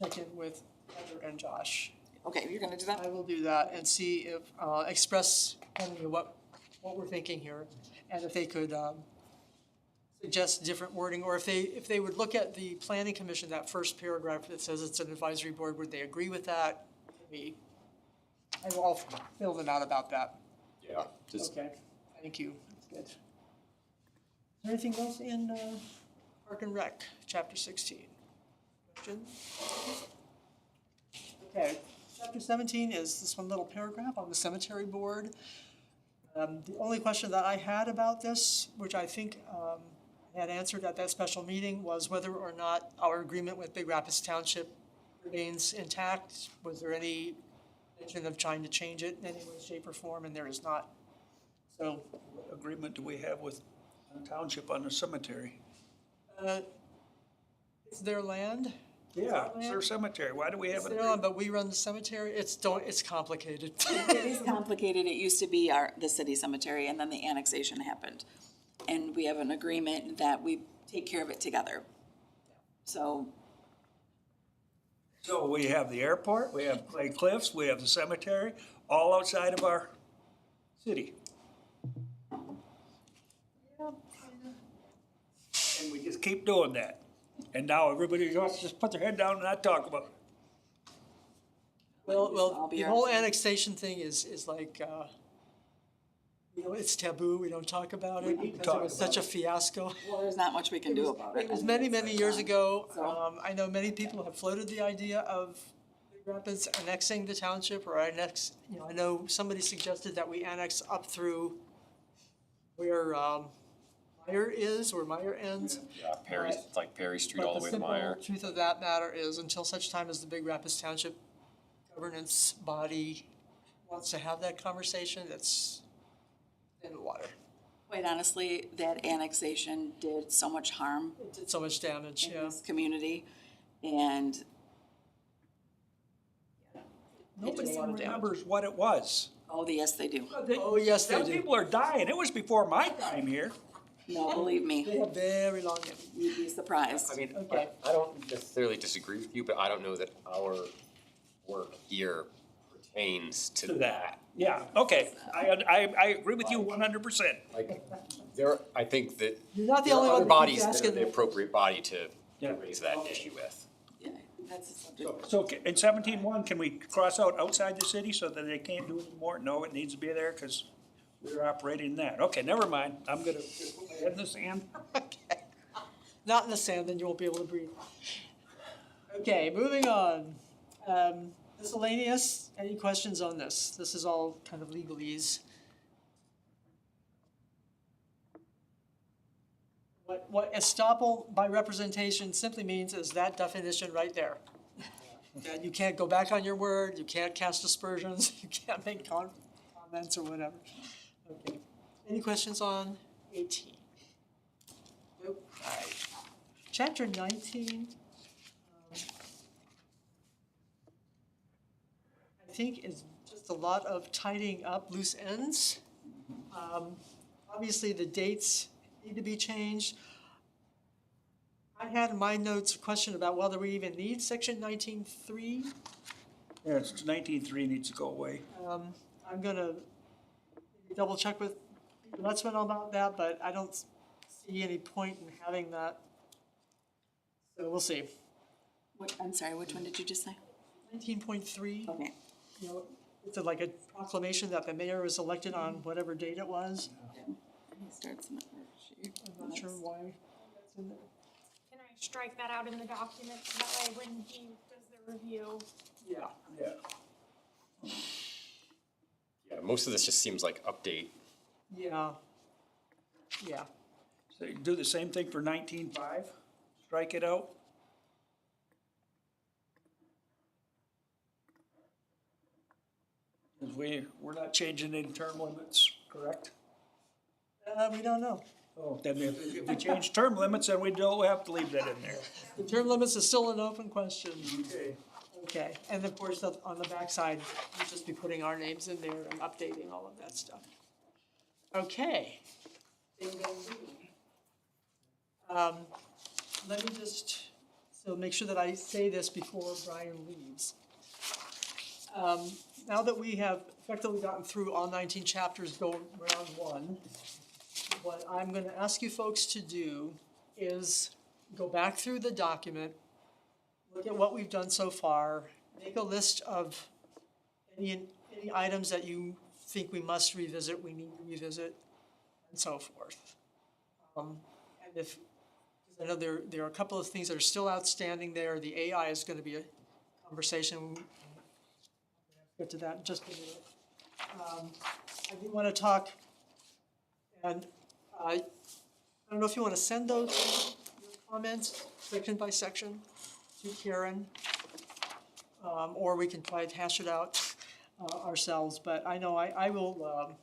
[SPEAKER 1] check in with Heather and Josh.
[SPEAKER 2] Okay, you're gonna do that?
[SPEAKER 1] I will do that and see if, express kind of what we're thinking here. And if they could, suggest different wording, or if they would look at the planning commission, that first paragraph that says it's an advisory board, would they agree with that? I'll fill them out about that.
[SPEAKER 4] Yeah. Just,
[SPEAKER 1] Okay, thank you, that's good. Is there anything else in, Park and Rec, chapter 16? Question? Okay, chapter 17 is this one little paragraph on the cemetery board. The only question that I had about this, which I think I had answered at that special meeting, was whether or not our agreement with Big Rapids Township remains intact. Was there any intention of trying to change it in any way, shape, or form, and there is not. So,
[SPEAKER 5] What agreement do we have with the township on the cemetery?
[SPEAKER 1] it's their land.
[SPEAKER 5] Yeah, it's their cemetery. Why do we have
[SPEAKER 1] It's
[SPEAKER 5] an
[SPEAKER 1] their land,
[SPEAKER 5] agreement?
[SPEAKER 1] but we run the cemetery. It's complicated.
[SPEAKER 2] It is complicated. It used to be the city cemetery and then the annexation happened. And we have an agreement that we take care of it together. So,
[SPEAKER 5] So we have the airport, we have Clay Cliffs, we have the cemetery, all outside of our city. And we just keep doing that. And now everybody wants to just put their head down and not talk about it.
[SPEAKER 2] I'll
[SPEAKER 1] Well,
[SPEAKER 2] be
[SPEAKER 1] the
[SPEAKER 2] our-
[SPEAKER 1] whole annexation thing is like, you know, it's taboo. We don't talk about it
[SPEAKER 5] We need to
[SPEAKER 1] because
[SPEAKER 5] talk
[SPEAKER 1] it was
[SPEAKER 5] about
[SPEAKER 1] such a fiasco.
[SPEAKER 2] well, there's not much we can do about it.
[SPEAKER 1] It was many, many years ago.
[SPEAKER 2] So-
[SPEAKER 1] I know many people have floated the idea of Big Rapids annexing the township or I know somebody suggested that we annex up through where, Meyer is, where Meyer ends.
[SPEAKER 4] yeah, Perry, it's like Perry Street all the way to
[SPEAKER 1] But
[SPEAKER 4] Meyer.
[SPEAKER 1] the simple truth of that matter is, until such time as the Big Rapids Township governance body wants to have that conversation, that's in the water.
[SPEAKER 2] Quite honestly, that annexation did so much harm
[SPEAKER 1] It did so much damage,
[SPEAKER 2] in
[SPEAKER 1] yeah.
[SPEAKER 2] this community. And
[SPEAKER 5] Nobody
[SPEAKER 1] a lot of damage.
[SPEAKER 5] remembers what it was.
[SPEAKER 2] oh, yes, they do.
[SPEAKER 1] Oh, yes, they
[SPEAKER 5] Them
[SPEAKER 1] do.
[SPEAKER 5] people are dying. It was before my time here.
[SPEAKER 2] No, believe
[SPEAKER 1] They
[SPEAKER 2] me,
[SPEAKER 1] have very long,
[SPEAKER 2] you'd be surprised.
[SPEAKER 4] I mean,
[SPEAKER 1] Okay.
[SPEAKER 4] I don't necessarily disagree with you, but I don't know that our work here pertains to that.
[SPEAKER 5] Yeah, okay. I agree with you 100%.
[SPEAKER 4] Like, I think that
[SPEAKER 1] you're not the
[SPEAKER 4] there
[SPEAKER 1] only
[SPEAKER 4] are
[SPEAKER 1] one
[SPEAKER 4] other
[SPEAKER 1] that
[SPEAKER 4] bodies
[SPEAKER 1] keeps
[SPEAKER 4] that are
[SPEAKER 1] asking.
[SPEAKER 4] the appropriate body to
[SPEAKER 5] Yeah.
[SPEAKER 4] raise that issue with.
[SPEAKER 2] Yeah, that's a subject.
[SPEAKER 5] So in 17.1, can we cross out outside the city so that they can't do it anymore? No, it needs to be there because we're operating that. Okay, never mind. I'm gonna just put my head in the sand.
[SPEAKER 1] Not in the sand, then you won't be able to breathe. Okay, moving on. Miscellaneous, any questions on this? This is all kind of legalese. What estoppel by representation simply means is that definition right there. That you can't go back on your word, you can't cast aspersions, you can't make comments or whatever. Okay, any questions on 18? Nope, all right. Chapter 19, I think is just a lot of tidying up loose ends. Obviously, the dates need to be changed. I had in my notes a question about whether we even need section 19.3.
[SPEAKER 5] Yeah, it's 19.3 needs to go away.
[SPEAKER 1] I'm gonna double check with Lutzman about that, but I don't see any point in having that. So we'll see.
[SPEAKER 2] I'm sorry, which one did you just say?
[SPEAKER 1] 19.3,
[SPEAKER 2] Okay.
[SPEAKER 1] you know, it's like a proclamation that the mayor was elected on whatever date it was.
[SPEAKER 2] It starts in the first year.
[SPEAKER 1] I'm not sure why that's in there.
[SPEAKER 7] Can I strike that out in the document so that way when he does the review?
[SPEAKER 1] Yeah,
[SPEAKER 5] Yeah.
[SPEAKER 4] Yeah, most of this just seems like update.
[SPEAKER 1] yeah, yeah.
[SPEAKER 5] So you do the same thing for 19.5, strike it out. Because we're not changing any term limits, correct?
[SPEAKER 1] We don't know.
[SPEAKER 5] Oh, then if we change term limits, then we don't have to leave that in there.
[SPEAKER 1] The term limits is still an open question.
[SPEAKER 5] Okay.
[SPEAKER 1] Okay, and of course, on the backside, we'll just be putting our names in there and updating all of that stuff. Okay. Let me just, so make sure that I say this before Brian leaves. Now that we have effectively gotten through all 19 chapters, go round one, what I'm gonna ask you folks to do is go back through the document, look at what we've done so far, make a list of any items that you think we must revisit, we need to revisit, and so forth. And if, 'cause I know there are a couple of things that are still outstanding there, the AI is gonna be a conversation. Get to that in just a minute. I do wanna talk, and I don't know if you wanna send those your comments section by section to Karen, or we can try to hash it out ourselves, but I know I will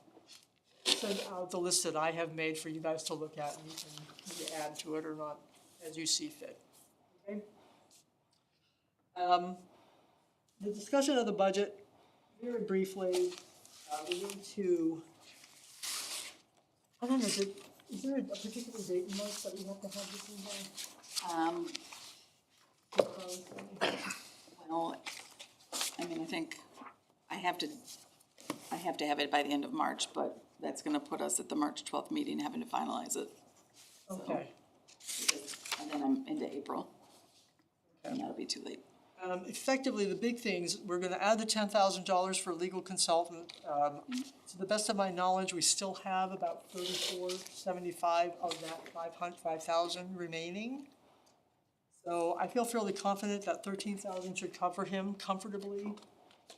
[SPEAKER 1] send out the list that I have made for you guys to look at, and you can either add to it or not, as you see fit. Okay? The discussion of the budget, very briefly, we need to, I don't know, is there a particular date in March that we have to have this in there?
[SPEAKER 2] Well, I mean, I think I have to have it by the end of March, but that's gonna put us at the March 12th meeting having to finalize it.
[SPEAKER 1] Okay.
[SPEAKER 2] And then I'm into April. And that'll be too late.
[SPEAKER 1] Effectively, the big things, we're gonna add the $10,000 for legal consultant. To the best of my knowledge, we still have about $34.75 of that 5,000 remaining. So I feel fairly confident that 13,000 should cover him comfortably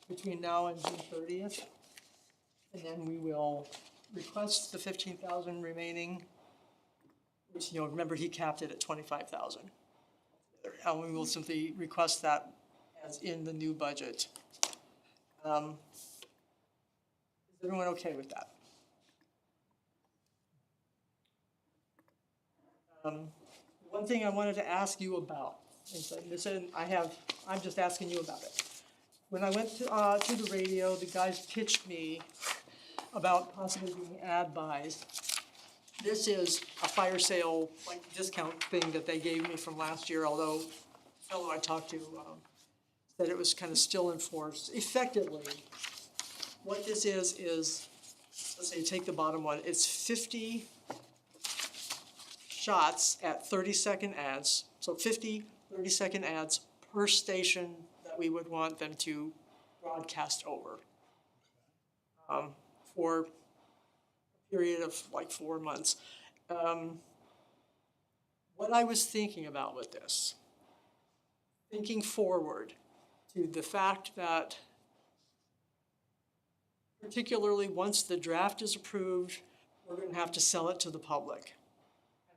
[SPEAKER 1] between now and June 30th. And then we will request the 15,000 remaining, which, you know, remember, he capped it at 25,000. And we will simply request that as in the new budget. Is everyone okay with that? One thing I wanted to ask you about, I'm just asking you about it. When I went to the radio, the guys pitched me about possibly doing ad buys. This is a fire sale, like, discount thing that they gave me from last year, although the fellow I talked to said it was kind of still in force. Effectively, what this is, let's say, take the bottom one, it's 50 shots at 30-second ads, so 50 30-second ads per station that we would want them to broadcast over for period of like 4 months. What I was thinking about with this, thinking forward, to the fact that particularly once the draft is approved, we're gonna have to sell it to the public.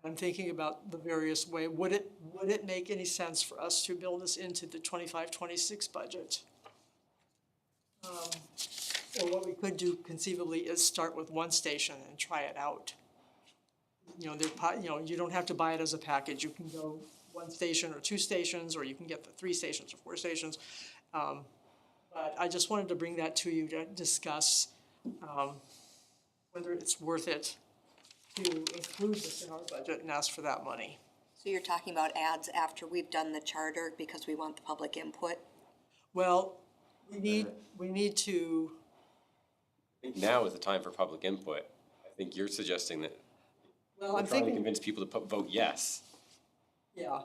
[SPEAKER 1] And I'm thinking about the various way, would it make any sense for us to build this into the 25-26 budget? Or what we could do conceivably is start with one station and try it out. You know, you don't have to buy it as a package, you can go one station or two stations, or you can get the 3 stations or 4 stations. But I just wanted to bring that to you to discuss, whether it's worth it to include this in our budget and ask for that money.
[SPEAKER 3] So you're talking about ads after we've done the charter because we want the public input?
[SPEAKER 1] Well, we need to,
[SPEAKER 4] I think now is the time for public input. I think you're suggesting that
[SPEAKER 1] well,
[SPEAKER 4] we're
[SPEAKER 1] I'm
[SPEAKER 4] trying to
[SPEAKER 1] thinking,
[SPEAKER 4] convince people to vote yes,
[SPEAKER 1] yeah,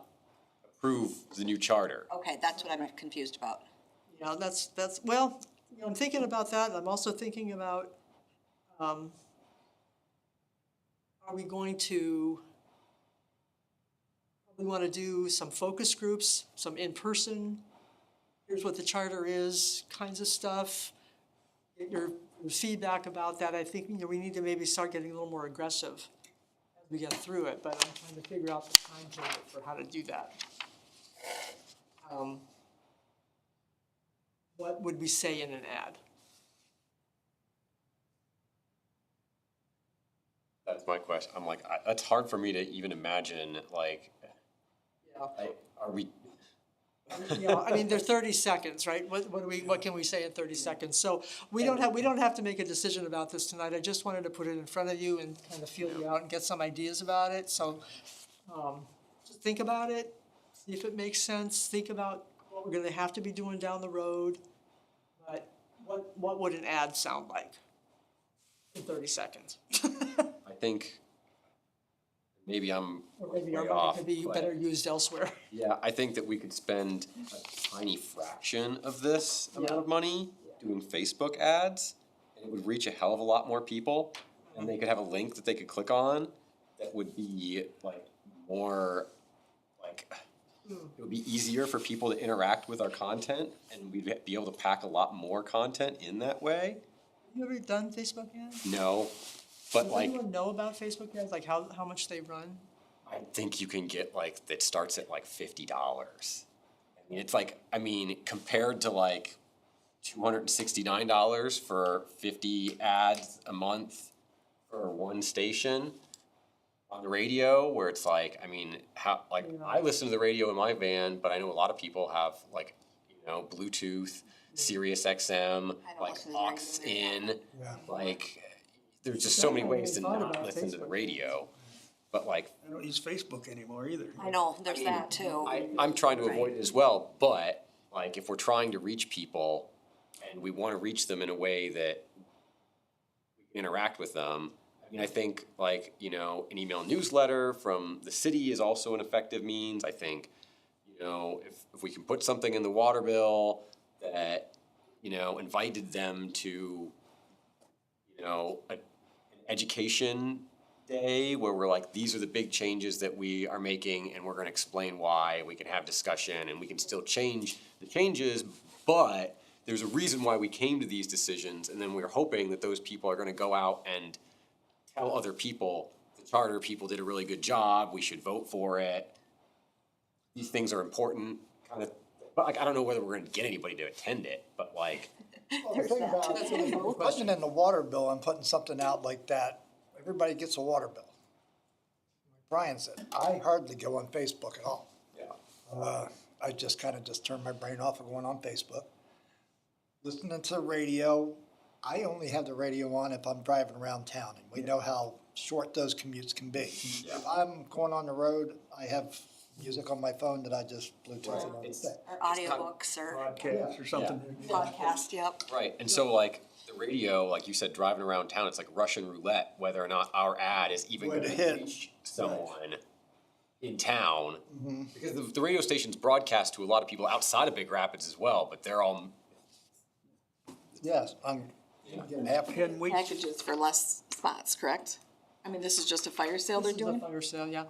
[SPEAKER 4] approve the new charter.
[SPEAKER 3] Okay, that's what I'm confused about.
[SPEAKER 1] yeah, well, you know, I'm thinking about that, I'm also thinking about, are we going to, we wanna do some focus groups, some in-person, here's what the charter is, kinds of stuff. Get your feedback about that. I think, you know, we need to maybe start getting a little more aggressive as we get through it, but I'm trying to figure out the timetable for how to do that. What would we say in an ad?
[SPEAKER 4] That's my question. I'm like, that's hard for me to even imagine, like,
[SPEAKER 1] Yeah.
[SPEAKER 4] are we,
[SPEAKER 1] You know, I mean, they're 30 seconds, right? What can we say in 30 seconds? So we don't have to make a decision about this tonight. I just wanted to put it in front of you and kind of feel you out and get some ideas about it. So, just think about it, see if it makes sense, think about what we're gonna have to be doing down the road. But what would an ad sound like in 30 seconds?
[SPEAKER 4] I think maybe I'm
[SPEAKER 1] Or maybe
[SPEAKER 4] way
[SPEAKER 1] our money
[SPEAKER 4] off,
[SPEAKER 1] could be
[SPEAKER 4] but-
[SPEAKER 1] better used elsewhere.
[SPEAKER 4] Yeah, I think that we could spend a tiny fraction of this amount of money doing Facebook ads, and it would reach a hell of a lot more people, and they could have a link that they could click on that would be like more, like, it would be easier for people to interact with our content, and we'd be able to pack a lot more content in that way.
[SPEAKER 1] Have you ever done Facebook ads?
[SPEAKER 4] No, but
[SPEAKER 1] Does
[SPEAKER 4] like,
[SPEAKER 1] anyone know about Facebook ads, like how much they run?
[SPEAKER 4] I think you can get like, that starts at like $50. I mean, it's like, I mean, compared to like $269 for 50 ads a month for one station on the radio, where it's like, I mean, how, like, I listen to the radio in my van, but I know a lot of people have like, you know, Bluetooth, Sirius XM,
[SPEAKER 3] I don't
[SPEAKER 4] like
[SPEAKER 3] listen to the
[SPEAKER 4] aux
[SPEAKER 3] radio
[SPEAKER 4] in,
[SPEAKER 6] Yeah.
[SPEAKER 4] like, there's just so many
[SPEAKER 1] I haven't
[SPEAKER 4] ways to
[SPEAKER 1] even thought
[SPEAKER 4] not
[SPEAKER 1] about
[SPEAKER 4] listen to the
[SPEAKER 1] Facebook.
[SPEAKER 4] radio. But like,
[SPEAKER 5] I don't use Facebook anymore either.
[SPEAKER 3] I know, there's that too.
[SPEAKER 4] I'm trying to avoid it as well, but like if we're trying to reach people and we wanna reach them in a way that we can interact with them, I mean, I think like, you know, an email newsletter from the city is also an effective means. I think, you know, if we can put something in the water bill that, you know, invited them to, you know, an education day where we're like, these are the big changes that we are making and we're gonna explain why, we can have discussion and we can still change the changes, but there's a reason why we came to these decisions, and then we're hoping that those people are gonna go out and tell other people, the charter people did a really good job, we should vote for it. These things are important, kind of, but like, I don't know whether we're gonna get anybody to attend it, but like,
[SPEAKER 6] Well, the thing about it, putting in the water bill and putting something out like that, everybody gets a water bill. Like Brian said, I hardly go on Facebook at all.
[SPEAKER 4] yeah.
[SPEAKER 6] I just kind of just turn my brain off of going on Facebook. Listening to the radio, I only have the radio on if I'm driving around town, and we know how short those commutes can be. If I'm going on the road, I have music on my phone that I just Bluetooth it on the
[SPEAKER 4] It's-
[SPEAKER 6] thing.
[SPEAKER 3] Or audiobooks or
[SPEAKER 5] Podcast or something.
[SPEAKER 3] podcast, yep.
[SPEAKER 4] Right, and so like the radio, like you said, driving around town, it's like Russian roulette, whether or not our ad is even
[SPEAKER 6] Would
[SPEAKER 4] gonna
[SPEAKER 6] hit.
[SPEAKER 4] reach someone in town.
[SPEAKER 6] Mm-hmm.
[SPEAKER 4] Because the radio stations broadcast to a lot of people outside of Big Rapids as well, but they're all,
[SPEAKER 6] Yes, I'm getting half.
[SPEAKER 5] Can we,
[SPEAKER 2] Packages for less spots, correct? I mean, this is just a fire sale they're
[SPEAKER 1] This is a
[SPEAKER 2] doing?
[SPEAKER 1] fire sale, yeah.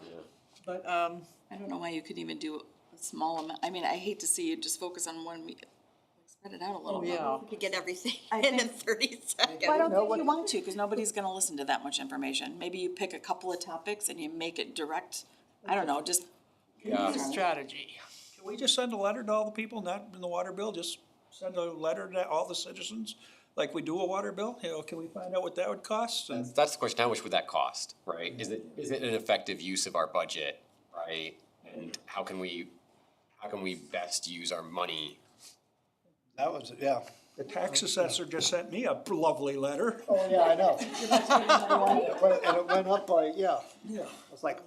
[SPEAKER 1] But,
[SPEAKER 2] I don't know why you could even do a small amount. I mean, I hate to see you just focus on one spread it out a
[SPEAKER 1] Oh,
[SPEAKER 2] little bit.
[SPEAKER 1] yeah.
[SPEAKER 3] We could get everything
[SPEAKER 2] I
[SPEAKER 3] in
[SPEAKER 2] think-
[SPEAKER 3] 30 seconds.
[SPEAKER 2] Well, I don't
[SPEAKER 6] know
[SPEAKER 2] think
[SPEAKER 6] what-
[SPEAKER 2] you want to, because nobody's gonna listen to that much information. Maybe you pick a couple of topics and you make it direct, I don't know, just.
[SPEAKER 4] Yeah.
[SPEAKER 1] Strategy.
[SPEAKER 5] Can we just send a letter to all the people not in the water bill? Just send a letter to all the citizens like we do a water bill? You know, can we find out what that would cost? And
[SPEAKER 4] That's the question, how much would that cost, right? Is it an effective use of our budget, right? And how can we best use our money?
[SPEAKER 6] That was, yeah.
[SPEAKER 5] the tax assessor just sent me a lovely letter.
[SPEAKER 6] Oh, yeah, I know. And it went up by, yeah.
[SPEAKER 5] Yeah.
[SPEAKER 6] It's like,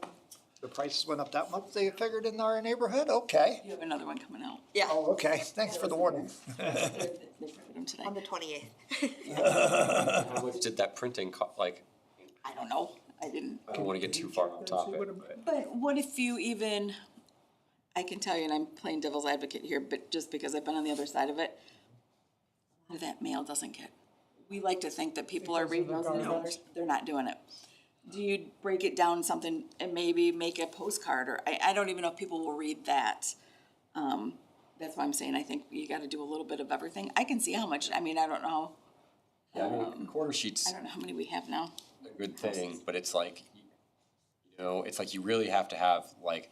[SPEAKER 6] the prices went up that much, they figured in our neighborhood? Okay.
[SPEAKER 2] You have another one coming out.
[SPEAKER 3] Yeah,
[SPEAKER 6] Oh, okay, thanks for the warning.
[SPEAKER 2] They printed them today.
[SPEAKER 3] on the 28th.
[SPEAKER 4] How much did that printing like,
[SPEAKER 2] I don't know, I didn't.
[SPEAKER 4] I don't wanna get too far off topic.
[SPEAKER 2] But what if you even, I can tell you, and I'm playing devil's advocate here, but just because I've been on the other side of it, a lot of that mail doesn't get, we like to think that people are
[SPEAKER 1] Because of
[SPEAKER 2] reading
[SPEAKER 1] the
[SPEAKER 2] those
[SPEAKER 1] garbage.
[SPEAKER 2] newsletters, they're not doing it. Do you break it down something and maybe make a postcard, or I don't even know if people will read that. That's why I'm saying I think you gotta do a little bit of everything. I can see how much, I mean, I don't know,
[SPEAKER 4] Yeah, I mean, quarter sheets
[SPEAKER 2] I don't know how many we have now.
[SPEAKER 4] a good thing, but it's like, you know, it's like you really have to have like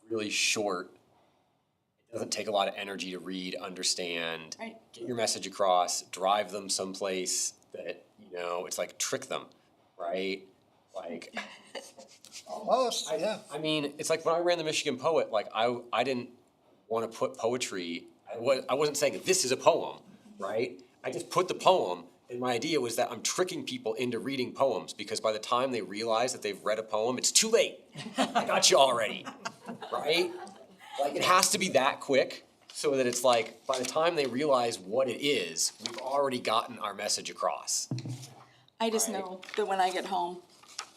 [SPEAKER 4] really short. It doesn't take a lot of energy to read, understand,
[SPEAKER 2] Right.
[SPEAKER 4] get your message across, drive them someplace that, you know, it's like trick them, right? Like,
[SPEAKER 6] Almost, yeah.
[SPEAKER 4] I mean, it's like when I ran the Michigan Poet, like I didn't want to put poetry, I wasn't saying this is a poem, right? I just put the poem, and my idea was that I'm tricking people into reading poems, because by the time they realize that they've read a poem, it's too late. I got you already, right? Like, it has to be that quick, so that it's like, by the time they realize what it is, we've already gotten our message across.
[SPEAKER 2] I just know that when I get home,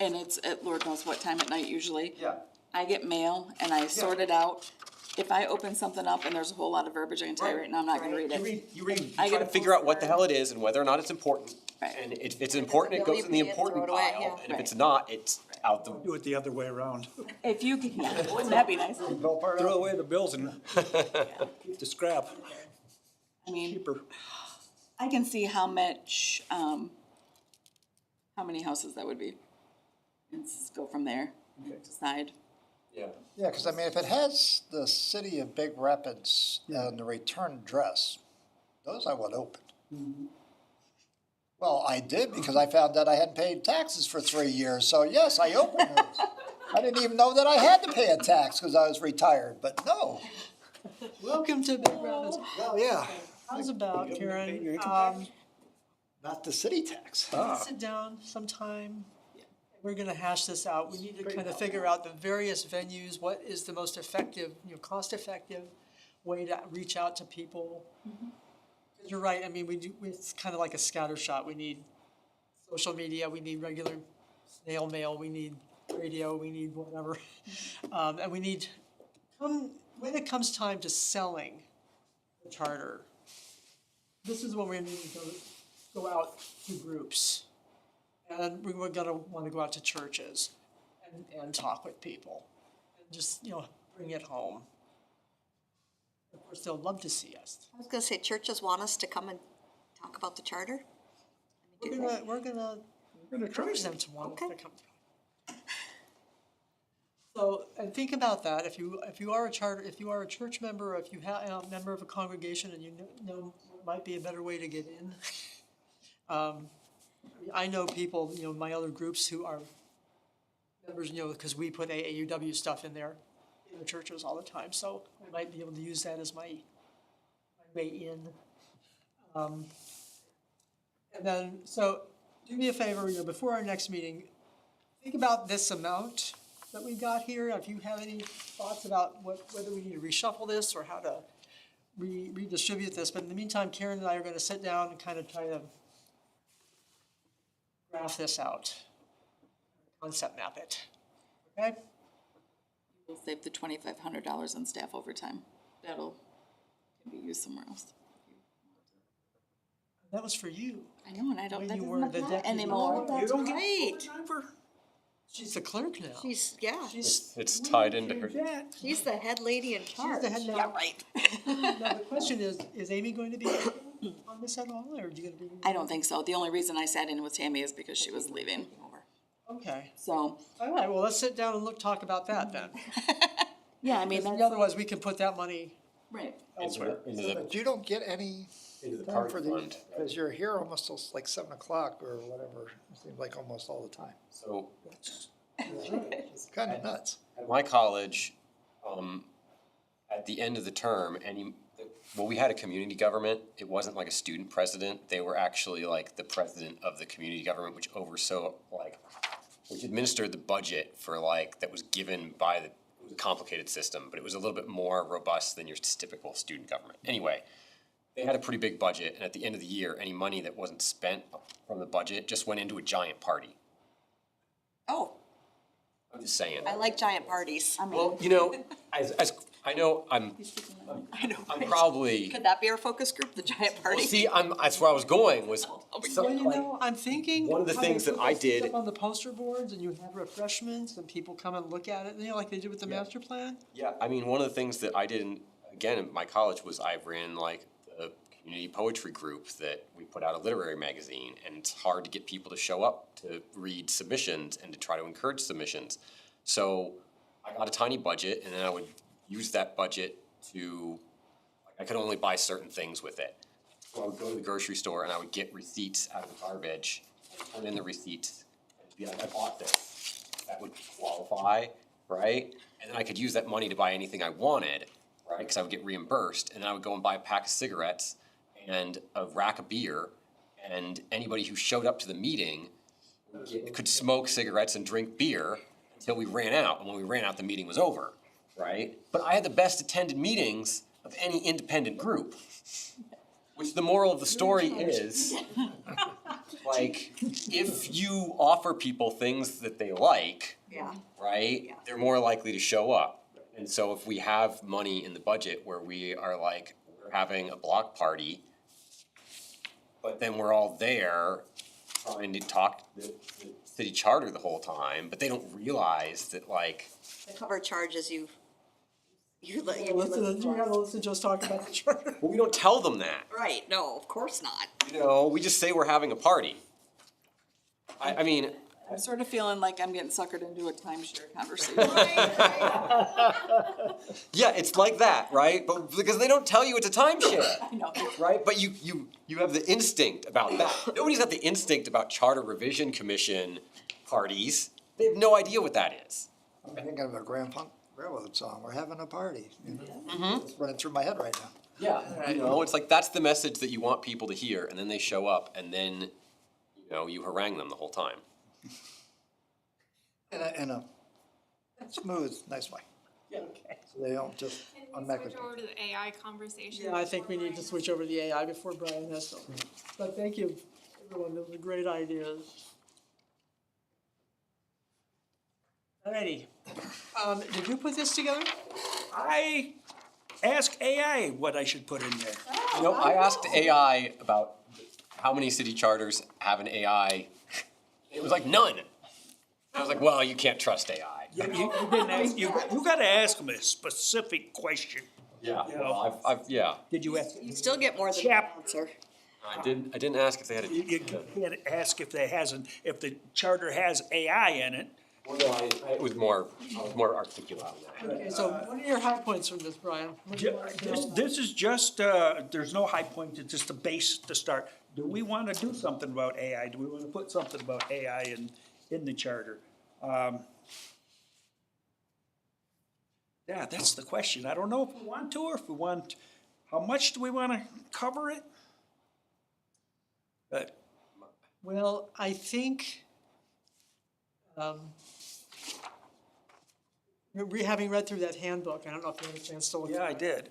[SPEAKER 2] and it's at Lord knows what time at night usually.
[SPEAKER 6] Yeah.
[SPEAKER 2] I get mail and I sort it out. If I open something up and there's a whole lot of verbiage, I can tell you right now, I'm not gonna read it.
[SPEAKER 4] You read, you
[SPEAKER 2] I
[SPEAKER 4] try
[SPEAKER 2] get
[SPEAKER 4] to
[SPEAKER 2] a
[SPEAKER 4] figure out what the
[SPEAKER 2] postcard.
[SPEAKER 4] hell it is and whether or not it's important.
[SPEAKER 2] Right.
[SPEAKER 4] And if it's important, it goes in the
[SPEAKER 3] Delete it, throw
[SPEAKER 4] important
[SPEAKER 3] it away,
[SPEAKER 4] pile,
[SPEAKER 3] yeah.
[SPEAKER 4] and if it's not, it's out the.
[SPEAKER 5] Do it the other way around.
[SPEAKER 2] If you can, yeah, wouldn't that be nice?
[SPEAKER 5] Throw away the bills and keep the scrap
[SPEAKER 2] I mean,
[SPEAKER 5] cheaper.
[SPEAKER 2] I can see how much, how many houses that would be. And go from there, decide.
[SPEAKER 4] Yeah.
[SPEAKER 6] Yeah, because I mean, if it has the city of Big Rapids and the return address, those I would open. Well, I did because I found that I hadn't paid taxes for 3 years, so yes, I opened those. I didn't even know that I had to pay a tax because I was retired, but no.
[SPEAKER 1] Welcome to Big Rapids.
[SPEAKER 6] Well, yeah,
[SPEAKER 1] How's about,
[SPEAKER 5] Pay your
[SPEAKER 1] Karen,
[SPEAKER 5] income
[SPEAKER 6] not the city tax.
[SPEAKER 1] sit down sometime. We're gonna hash this out. We need to kind of figure out the various venues, what is the most effective, cost-effective way to reach out to people. You're right, I mean, it's kind of like a scatter shot. We need social media, we need regular snail mail, we need radio, we need whatever. And we need, when it comes time to selling the charter, this is when we need to go out to groups. And we were gonna wanna go out to churches and talk with people. And just, bring it home. Of course, they'll love to see us.
[SPEAKER 3] I was gonna say, churches want us to come and talk about the charter?
[SPEAKER 1] We're gonna encourage them to want to
[SPEAKER 3] Okay.
[SPEAKER 1] come. So, and think about that, if you are a church member, or if you have, a member of a congregation and you know might be a better way to get in. I know people, my other groups who are members, because we put AAUW stuff in there in the churches all the time, so I might be able to use that as my way in. And then, so, do me a favor, before our next meeting, think about this amount that we got here. If you have any thoughts about whether we need to reshuffle this or how to redistribute this, but in the meantime, Karen and I are gonna sit down and kind of try to graph this out, concept map it, okay?
[SPEAKER 2] We'll save the $2,500 on staff overtime. That'll can be used somewhere else.
[SPEAKER 1] That was for you.
[SPEAKER 2] I know, and I don't,
[SPEAKER 1] When
[SPEAKER 2] that
[SPEAKER 1] you
[SPEAKER 2] doesn't
[SPEAKER 1] were the
[SPEAKER 2] apply
[SPEAKER 1] deputy.
[SPEAKER 2] anymore.
[SPEAKER 5] You don't get
[SPEAKER 3] Right.
[SPEAKER 5] overtime for
[SPEAKER 1] She's the clerk now.
[SPEAKER 3] She's
[SPEAKER 4] It's tied into her.
[SPEAKER 3] she's the head lady in charge.
[SPEAKER 1] the head
[SPEAKER 2] Yeah,
[SPEAKER 1] now.
[SPEAKER 2] right.
[SPEAKER 1] Now, the question is Amy going to be on this at all, or are you gonna be?
[SPEAKER 2] I don't think so. The only reason I sat in with Tammy is because she was leaving over.
[SPEAKER 1] Okay,
[SPEAKER 2] So,
[SPEAKER 1] all right, well, let's sit down and talk about that then.
[SPEAKER 2] yeah, I mean, that's.
[SPEAKER 1] Otherwise, we can put that money
[SPEAKER 2] Right.
[SPEAKER 1] elsewhere.
[SPEAKER 4] Into the,
[SPEAKER 6] But you don't get any
[SPEAKER 4] into the
[SPEAKER 6] time
[SPEAKER 4] park
[SPEAKER 6] for
[SPEAKER 4] fund.
[SPEAKER 6] because you're here almost till like 7 o'clock or whatever, it seems like almost all the time.
[SPEAKER 4] So
[SPEAKER 6] It's kind of nuts.
[SPEAKER 4] at my college, at the end of the term, we had a community government. It wasn't like a student president. They were actually like the president of the community government, which which administered the budget for that was given by it was a complicated system, but it was a little bit more robust than your typical student government. Anyway, they had a pretty big budget, and at the end of the year, any money that wasn't spent from the budget just went into a giant party.
[SPEAKER 3] Oh,
[SPEAKER 4] I'm just saying.
[SPEAKER 3] I like giant parties.
[SPEAKER 2] I mean,
[SPEAKER 4] Well, as I know, I'm probably.
[SPEAKER 3] Could that be our focus group, the giant party?
[SPEAKER 4] See, that's where I was going was.
[SPEAKER 1] Well, you know, I'm thinking.
[SPEAKER 4] one of the
[SPEAKER 1] how they
[SPEAKER 4] things that
[SPEAKER 1] put
[SPEAKER 4] I
[SPEAKER 1] this
[SPEAKER 4] did-
[SPEAKER 1] stuff on the poster boards and you have refreshments and people come and look at it, you know, like they did with the master plan?
[SPEAKER 4] Yeah, I mean, one of the things that I did, again, in my college was I ran the community poetry group that we put out a literary magazine, and it's hard to get people to show up to read submissions and to try to encourage submissions. So I got a tiny budget, and then I would use that budget to, I could only buy certain things with it. So I would go to the grocery store and I would get receipts out of the garbage, turn in the receipts, and be like, I bought this. That would qualify, right? And then I could use that money to buy anything I wanted, right? Because I would get reimbursed, and then I would go and buy a pack of cigarettes and a rack of beer, and anybody who showed up to the meeting could smoke cigarettes and drink beer until we ran out, and when we ran out, the meeting was over, right? But I had the best attended meetings of any independent group, which the moral of the story is, if you offer people things that they like,
[SPEAKER 3] Yeah.
[SPEAKER 4] right,
[SPEAKER 3] Yeah.
[SPEAKER 4] they're more likely to show up. And so if we have money in the budget where we are we're having a block party, but then we're all there trying to talk the city charter the whole time, but they don't realize that
[SPEAKER 3] The cover charges you let you.
[SPEAKER 1] Listen, you gotta listen to us talk about the charter.
[SPEAKER 4] well, we don't tell them that.
[SPEAKER 3] Right, no, of course not.
[SPEAKER 4] We just say we're having a party. I mean,
[SPEAKER 2] I'm sort of feeling like I'm getting suckered into a timeshare conversation.
[SPEAKER 4] yeah, it's like that, right? But because they don't tell you it's a timeshare.
[SPEAKER 2] I know.
[SPEAKER 4] Right, but you have the instinct about that. Nobody's got the instinct about charter revision commission parties. They have no idea what that is.
[SPEAKER 6] I'm thinking of a Grand Funk Railroad song, we're having a party, you know? It's running through my head right now.
[SPEAKER 4] Yeah. It's like that's the message that you want people to hear, and then they show up, and then you harangue them the whole time.
[SPEAKER 6] In a smooth, nice way.
[SPEAKER 1] Yeah.
[SPEAKER 6] So they don't just
[SPEAKER 7] Can we
[SPEAKER 6] unmack
[SPEAKER 7] switch
[SPEAKER 6] it.
[SPEAKER 7] over to the AI conversation?
[SPEAKER 1] Yeah, I think we need to switch over to the AI before Brian has to. But thank you, everyone, those are great ideas. Alrighty, did you put this together?
[SPEAKER 5] I ask AI what I should put in there.
[SPEAKER 4] I asked AI about how many city charters have an AI. It was like none. I was like, well, you can't trust AI.
[SPEAKER 5] You didn't ask, you gotta ask them a specific question.
[SPEAKER 4] Yeah,
[SPEAKER 5] You
[SPEAKER 4] well,
[SPEAKER 5] know.
[SPEAKER 4] yeah.
[SPEAKER 5] Did you ask?
[SPEAKER 3] You still get more than
[SPEAKER 5] Chap.
[SPEAKER 3] an answer.
[SPEAKER 4] I didn't ask if they had a.
[SPEAKER 5] You can't ask if if the charter has AI in it.
[SPEAKER 4] Well, no, I was more articulate on that.
[SPEAKER 1] Okay, so what are your high points from this, Brian? What do you want to do?
[SPEAKER 5] This is just, there's no high point, it's just a base to start. Do we wanna do something about AI? Do we wanna put something about AI in the charter? Yeah, that's the question. I don't know if we want to, or if we want, how much do we wanna cover it? But,
[SPEAKER 1] Well, I think, having read through that handbook, I don't know if you had a chance to look.
[SPEAKER 5] yeah, I did.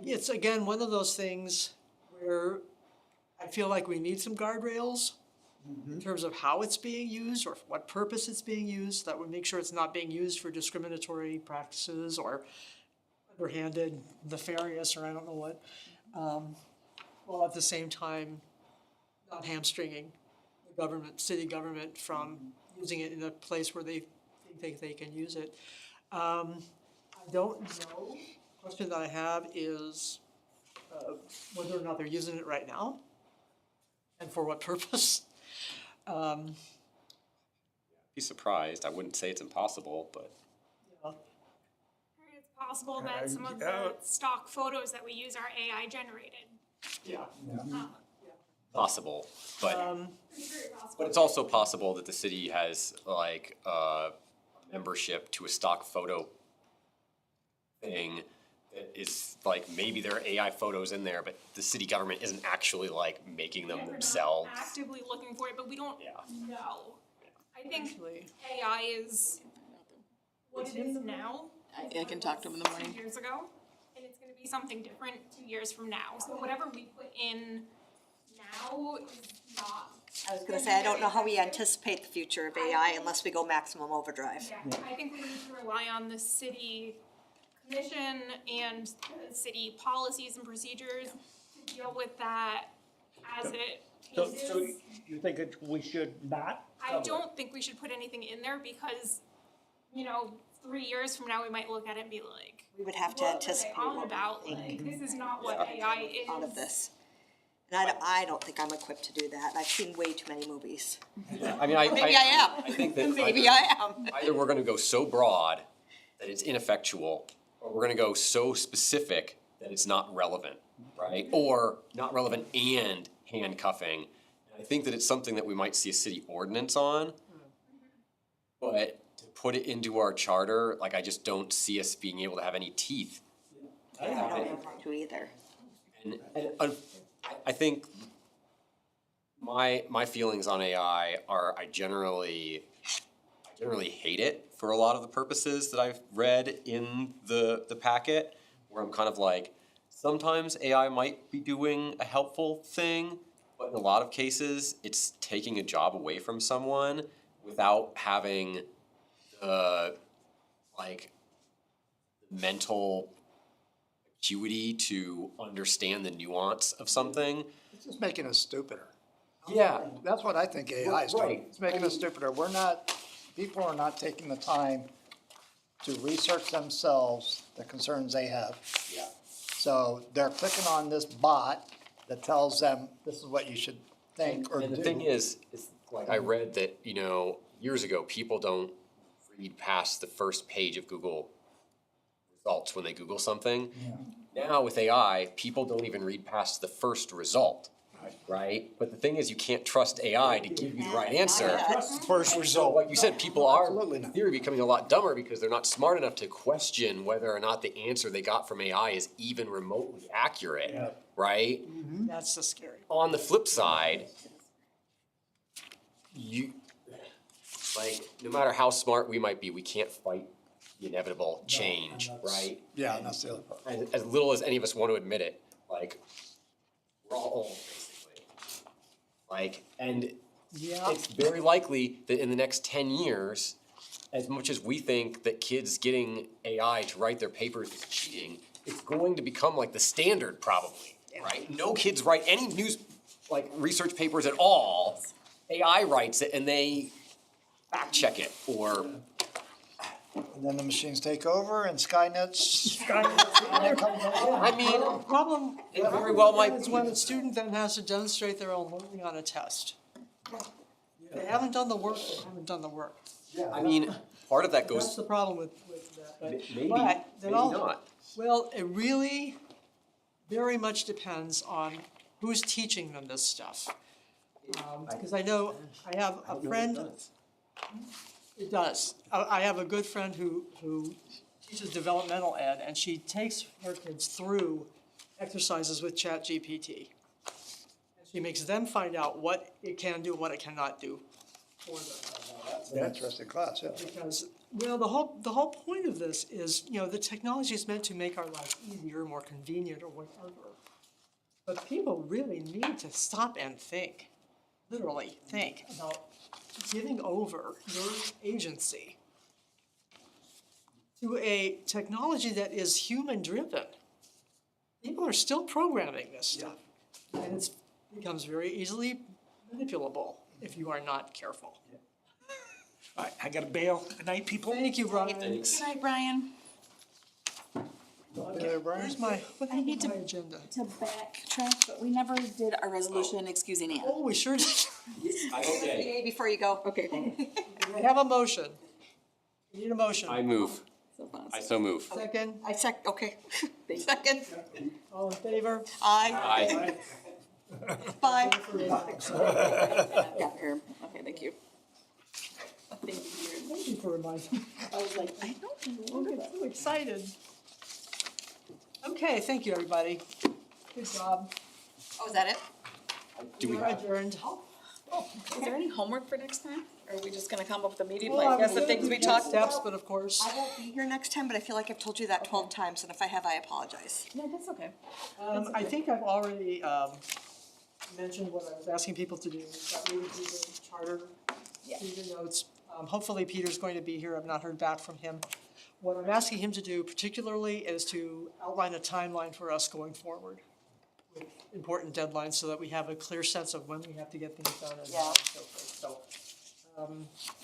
[SPEAKER 1] It's again, one of those things where I feel like we need some guardrails in terms of how it's being used or for what purpose it's being used, that would make sure it's not being used for discriminatory practices or underhanded, nefarious, or I don't know what. While at the same time, not hamstringing the government, city government from using it in a place where they think they can use it. I don't know. Question that I have is whether or not they're using it right now and for what purpose.
[SPEAKER 4] Be surprised. I wouldn't say it's impossible, but
[SPEAKER 7] It's possible that some of
[SPEAKER 5] yeah.
[SPEAKER 7] the stock photos that we use are AI generated.
[SPEAKER 1] Yeah.
[SPEAKER 4] possible. But
[SPEAKER 7] It's very possible.
[SPEAKER 4] but it's also possible that the city has like membership to a stock photo thing that is like maybe there are AI photos in there, but the city government isn't actually like making them
[SPEAKER 7] We're not
[SPEAKER 4] themselves.
[SPEAKER 7] actively looking for it, but we don't
[SPEAKER 4] Yeah.
[SPEAKER 7] know. I think
[SPEAKER 1] Actually,
[SPEAKER 7] AI is what it is now.
[SPEAKER 2] I can talk to him in the
[SPEAKER 7] 2
[SPEAKER 2] morning.
[SPEAKER 7] years ago, and it's gonna be something different 2 years from now. So whatever we put in now is not.
[SPEAKER 3] I was gonna say, I don't know how we anticipate the future of AI unless we go maximum overdrive.
[SPEAKER 7] Yeah, I think we need to rely on the city commission and the city policies and procedures to deal with that as it
[SPEAKER 5] So
[SPEAKER 7] changes.
[SPEAKER 5] you think we should not?
[SPEAKER 7] I don't think we should put anything in there because, 3 years from now, we might look at it and be like,
[SPEAKER 3] We would have to
[SPEAKER 7] what are they
[SPEAKER 3] anticipate
[SPEAKER 7] on
[SPEAKER 3] what
[SPEAKER 7] about? Like, this is not what AI is.
[SPEAKER 3] out of this. And I don't think I'm equipped to do that. I've seen way too many movies.
[SPEAKER 4] I mean,
[SPEAKER 3] Maybe I am.
[SPEAKER 4] I think that
[SPEAKER 3] Maybe I am.
[SPEAKER 4] either we're gonna go so broad that it's ineffectual, or we're gonna go so specific that it's not relevant, right? Or not relevant and handcuffing. And I think that it's something that we might see a city ordinance on. But to put it into our charter, like I just don't see us being able to have any teeth.
[SPEAKER 3] I don't want to either.
[SPEAKER 4] And I think my feelings on AI are I generally hate it for a lot of the purposes that I've read in the packet, where I'm kind of like, sometimes AI might be doing a helpful thing, but in a lot of cases, it's taking a job away from someone without having the like mental acuity to understand the nuance of something.
[SPEAKER 6] It's just making us stupider.
[SPEAKER 4] Yeah.
[SPEAKER 6] That's what I think AI is doing.
[SPEAKER 4] Right.
[SPEAKER 6] It's making us stupider. People are not taking the time to research themselves the concerns they have.
[SPEAKER 4] Yeah.
[SPEAKER 6] So they're clicking on this bot that tells them this is what you should think or do.
[SPEAKER 4] And the thing is like I read that, years ago, people don't read past the first page of Google results when they Google something. Now with AI, people don't even read past the first result, right? But the thing is, you can't trust AI to give you the right answer.
[SPEAKER 5] First result.
[SPEAKER 4] Like you said, people are,
[SPEAKER 6] Absolutely
[SPEAKER 4] in
[SPEAKER 6] not.
[SPEAKER 4] theory, becoming a lot dumber because they're not smart enough to question whether or not the answer they got from AI is even remotely accurate, right?
[SPEAKER 1] that's the scary.
[SPEAKER 4] On the flip side, no matter how smart we might be, we can't fight the inevitable change, right?
[SPEAKER 6] Yeah, and that's the other part.
[SPEAKER 4] As little as any of us want to admit it, like, we're all old, basically. And
[SPEAKER 1] Yeah,
[SPEAKER 4] it's very likely that in the next 10 years, as much as we think that kids getting AI to write their papers is cheating, it's going to become like the standard probably, right? No kids write any research papers at all. AI writes it and they fact check it or.
[SPEAKER 6] And then the machines take over and Skynet's.
[SPEAKER 4] I mean,
[SPEAKER 1] the problem
[SPEAKER 4] it very well might
[SPEAKER 1] is
[SPEAKER 4] be.
[SPEAKER 1] when a student then has to demonstrate their own learning on a test. They haven't done the work, they haven't done the work.
[SPEAKER 4] I mean, part of that
[SPEAKER 1] That's
[SPEAKER 4] goes,
[SPEAKER 1] the problem with that, but.
[SPEAKER 4] maybe,
[SPEAKER 1] but then
[SPEAKER 4] maybe
[SPEAKER 1] all-
[SPEAKER 4] not.
[SPEAKER 1] Well, it really very much depends on who's teaching them this stuff. Because I know, I have a friend. It does. I have a good friend who teaches developmental ed, and she takes her kids through exercises with ChatGPT. And she makes them find out what it can do, what it cannot do for them.
[SPEAKER 6] That's an interesting class, yeah.
[SPEAKER 1] Because, well, the whole point of this is, the technology is meant to make our life easier, more convenient, or whatever. But people really need to stop and think, literally think about giving over your agency to a technology that is human-driven. People are still programming this stuff, and it becomes very easily manipulable. if you are not careful.
[SPEAKER 5] All right, I gotta bail. Good night, people.
[SPEAKER 1] Thank you, Brian.
[SPEAKER 2] Good night, Brian.
[SPEAKER 1] Where's my, what
[SPEAKER 2] I need
[SPEAKER 1] happened to
[SPEAKER 2] to-
[SPEAKER 1] my agenda?
[SPEAKER 2] To backtrack, but we never did our resolution excusing Ann.
[SPEAKER 1] Oh, we sure did.
[SPEAKER 4] Okay.
[SPEAKER 3] Before you go.
[SPEAKER 2] Okay, hold on.
[SPEAKER 1] We have a motion. We need a motion.
[SPEAKER 4] I move.
[SPEAKER 2] So fast.
[SPEAKER 4] I so move.
[SPEAKER 1] Second,
[SPEAKER 3] Okay. Second.
[SPEAKER 1] all in favor?
[SPEAKER 3] Aye.
[SPEAKER 4] Aye.
[SPEAKER 3] Bye.
[SPEAKER 2] Yeah, here. Okay, thank you. Thank you.
[SPEAKER 1] Thank you for reminding me.
[SPEAKER 2] I was like, I don't know.
[SPEAKER 1] I'm so excited. Okay, thank you, everybody. Good job.
[SPEAKER 3] Oh, is that it?
[SPEAKER 4] Do we
[SPEAKER 1] We're adjourned.
[SPEAKER 8] Is there any homework for next time? Or are we just gonna come up with a meeting,
[SPEAKER 1] Well,
[SPEAKER 8] like,
[SPEAKER 1] I
[SPEAKER 8] guess the
[SPEAKER 1] would
[SPEAKER 8] things we
[SPEAKER 1] do
[SPEAKER 8] talked
[SPEAKER 1] steps,
[SPEAKER 8] about?
[SPEAKER 1] but of course,
[SPEAKER 3] I won't be here next time, but I feel like I've told you that 12 times, and if I have, I apologize.
[SPEAKER 2] No, that's okay.
[SPEAKER 1] I think I've already, mentioned what I was asking people to do, that we would do the charter, Peter notes. Hopefully Peter's going to be here, I've not heard back from him. What I'm asking him to do particularly is to outline a timeline for us going forward with important deadlines so that we have a clear sense of when we have to get things done and so forth. So,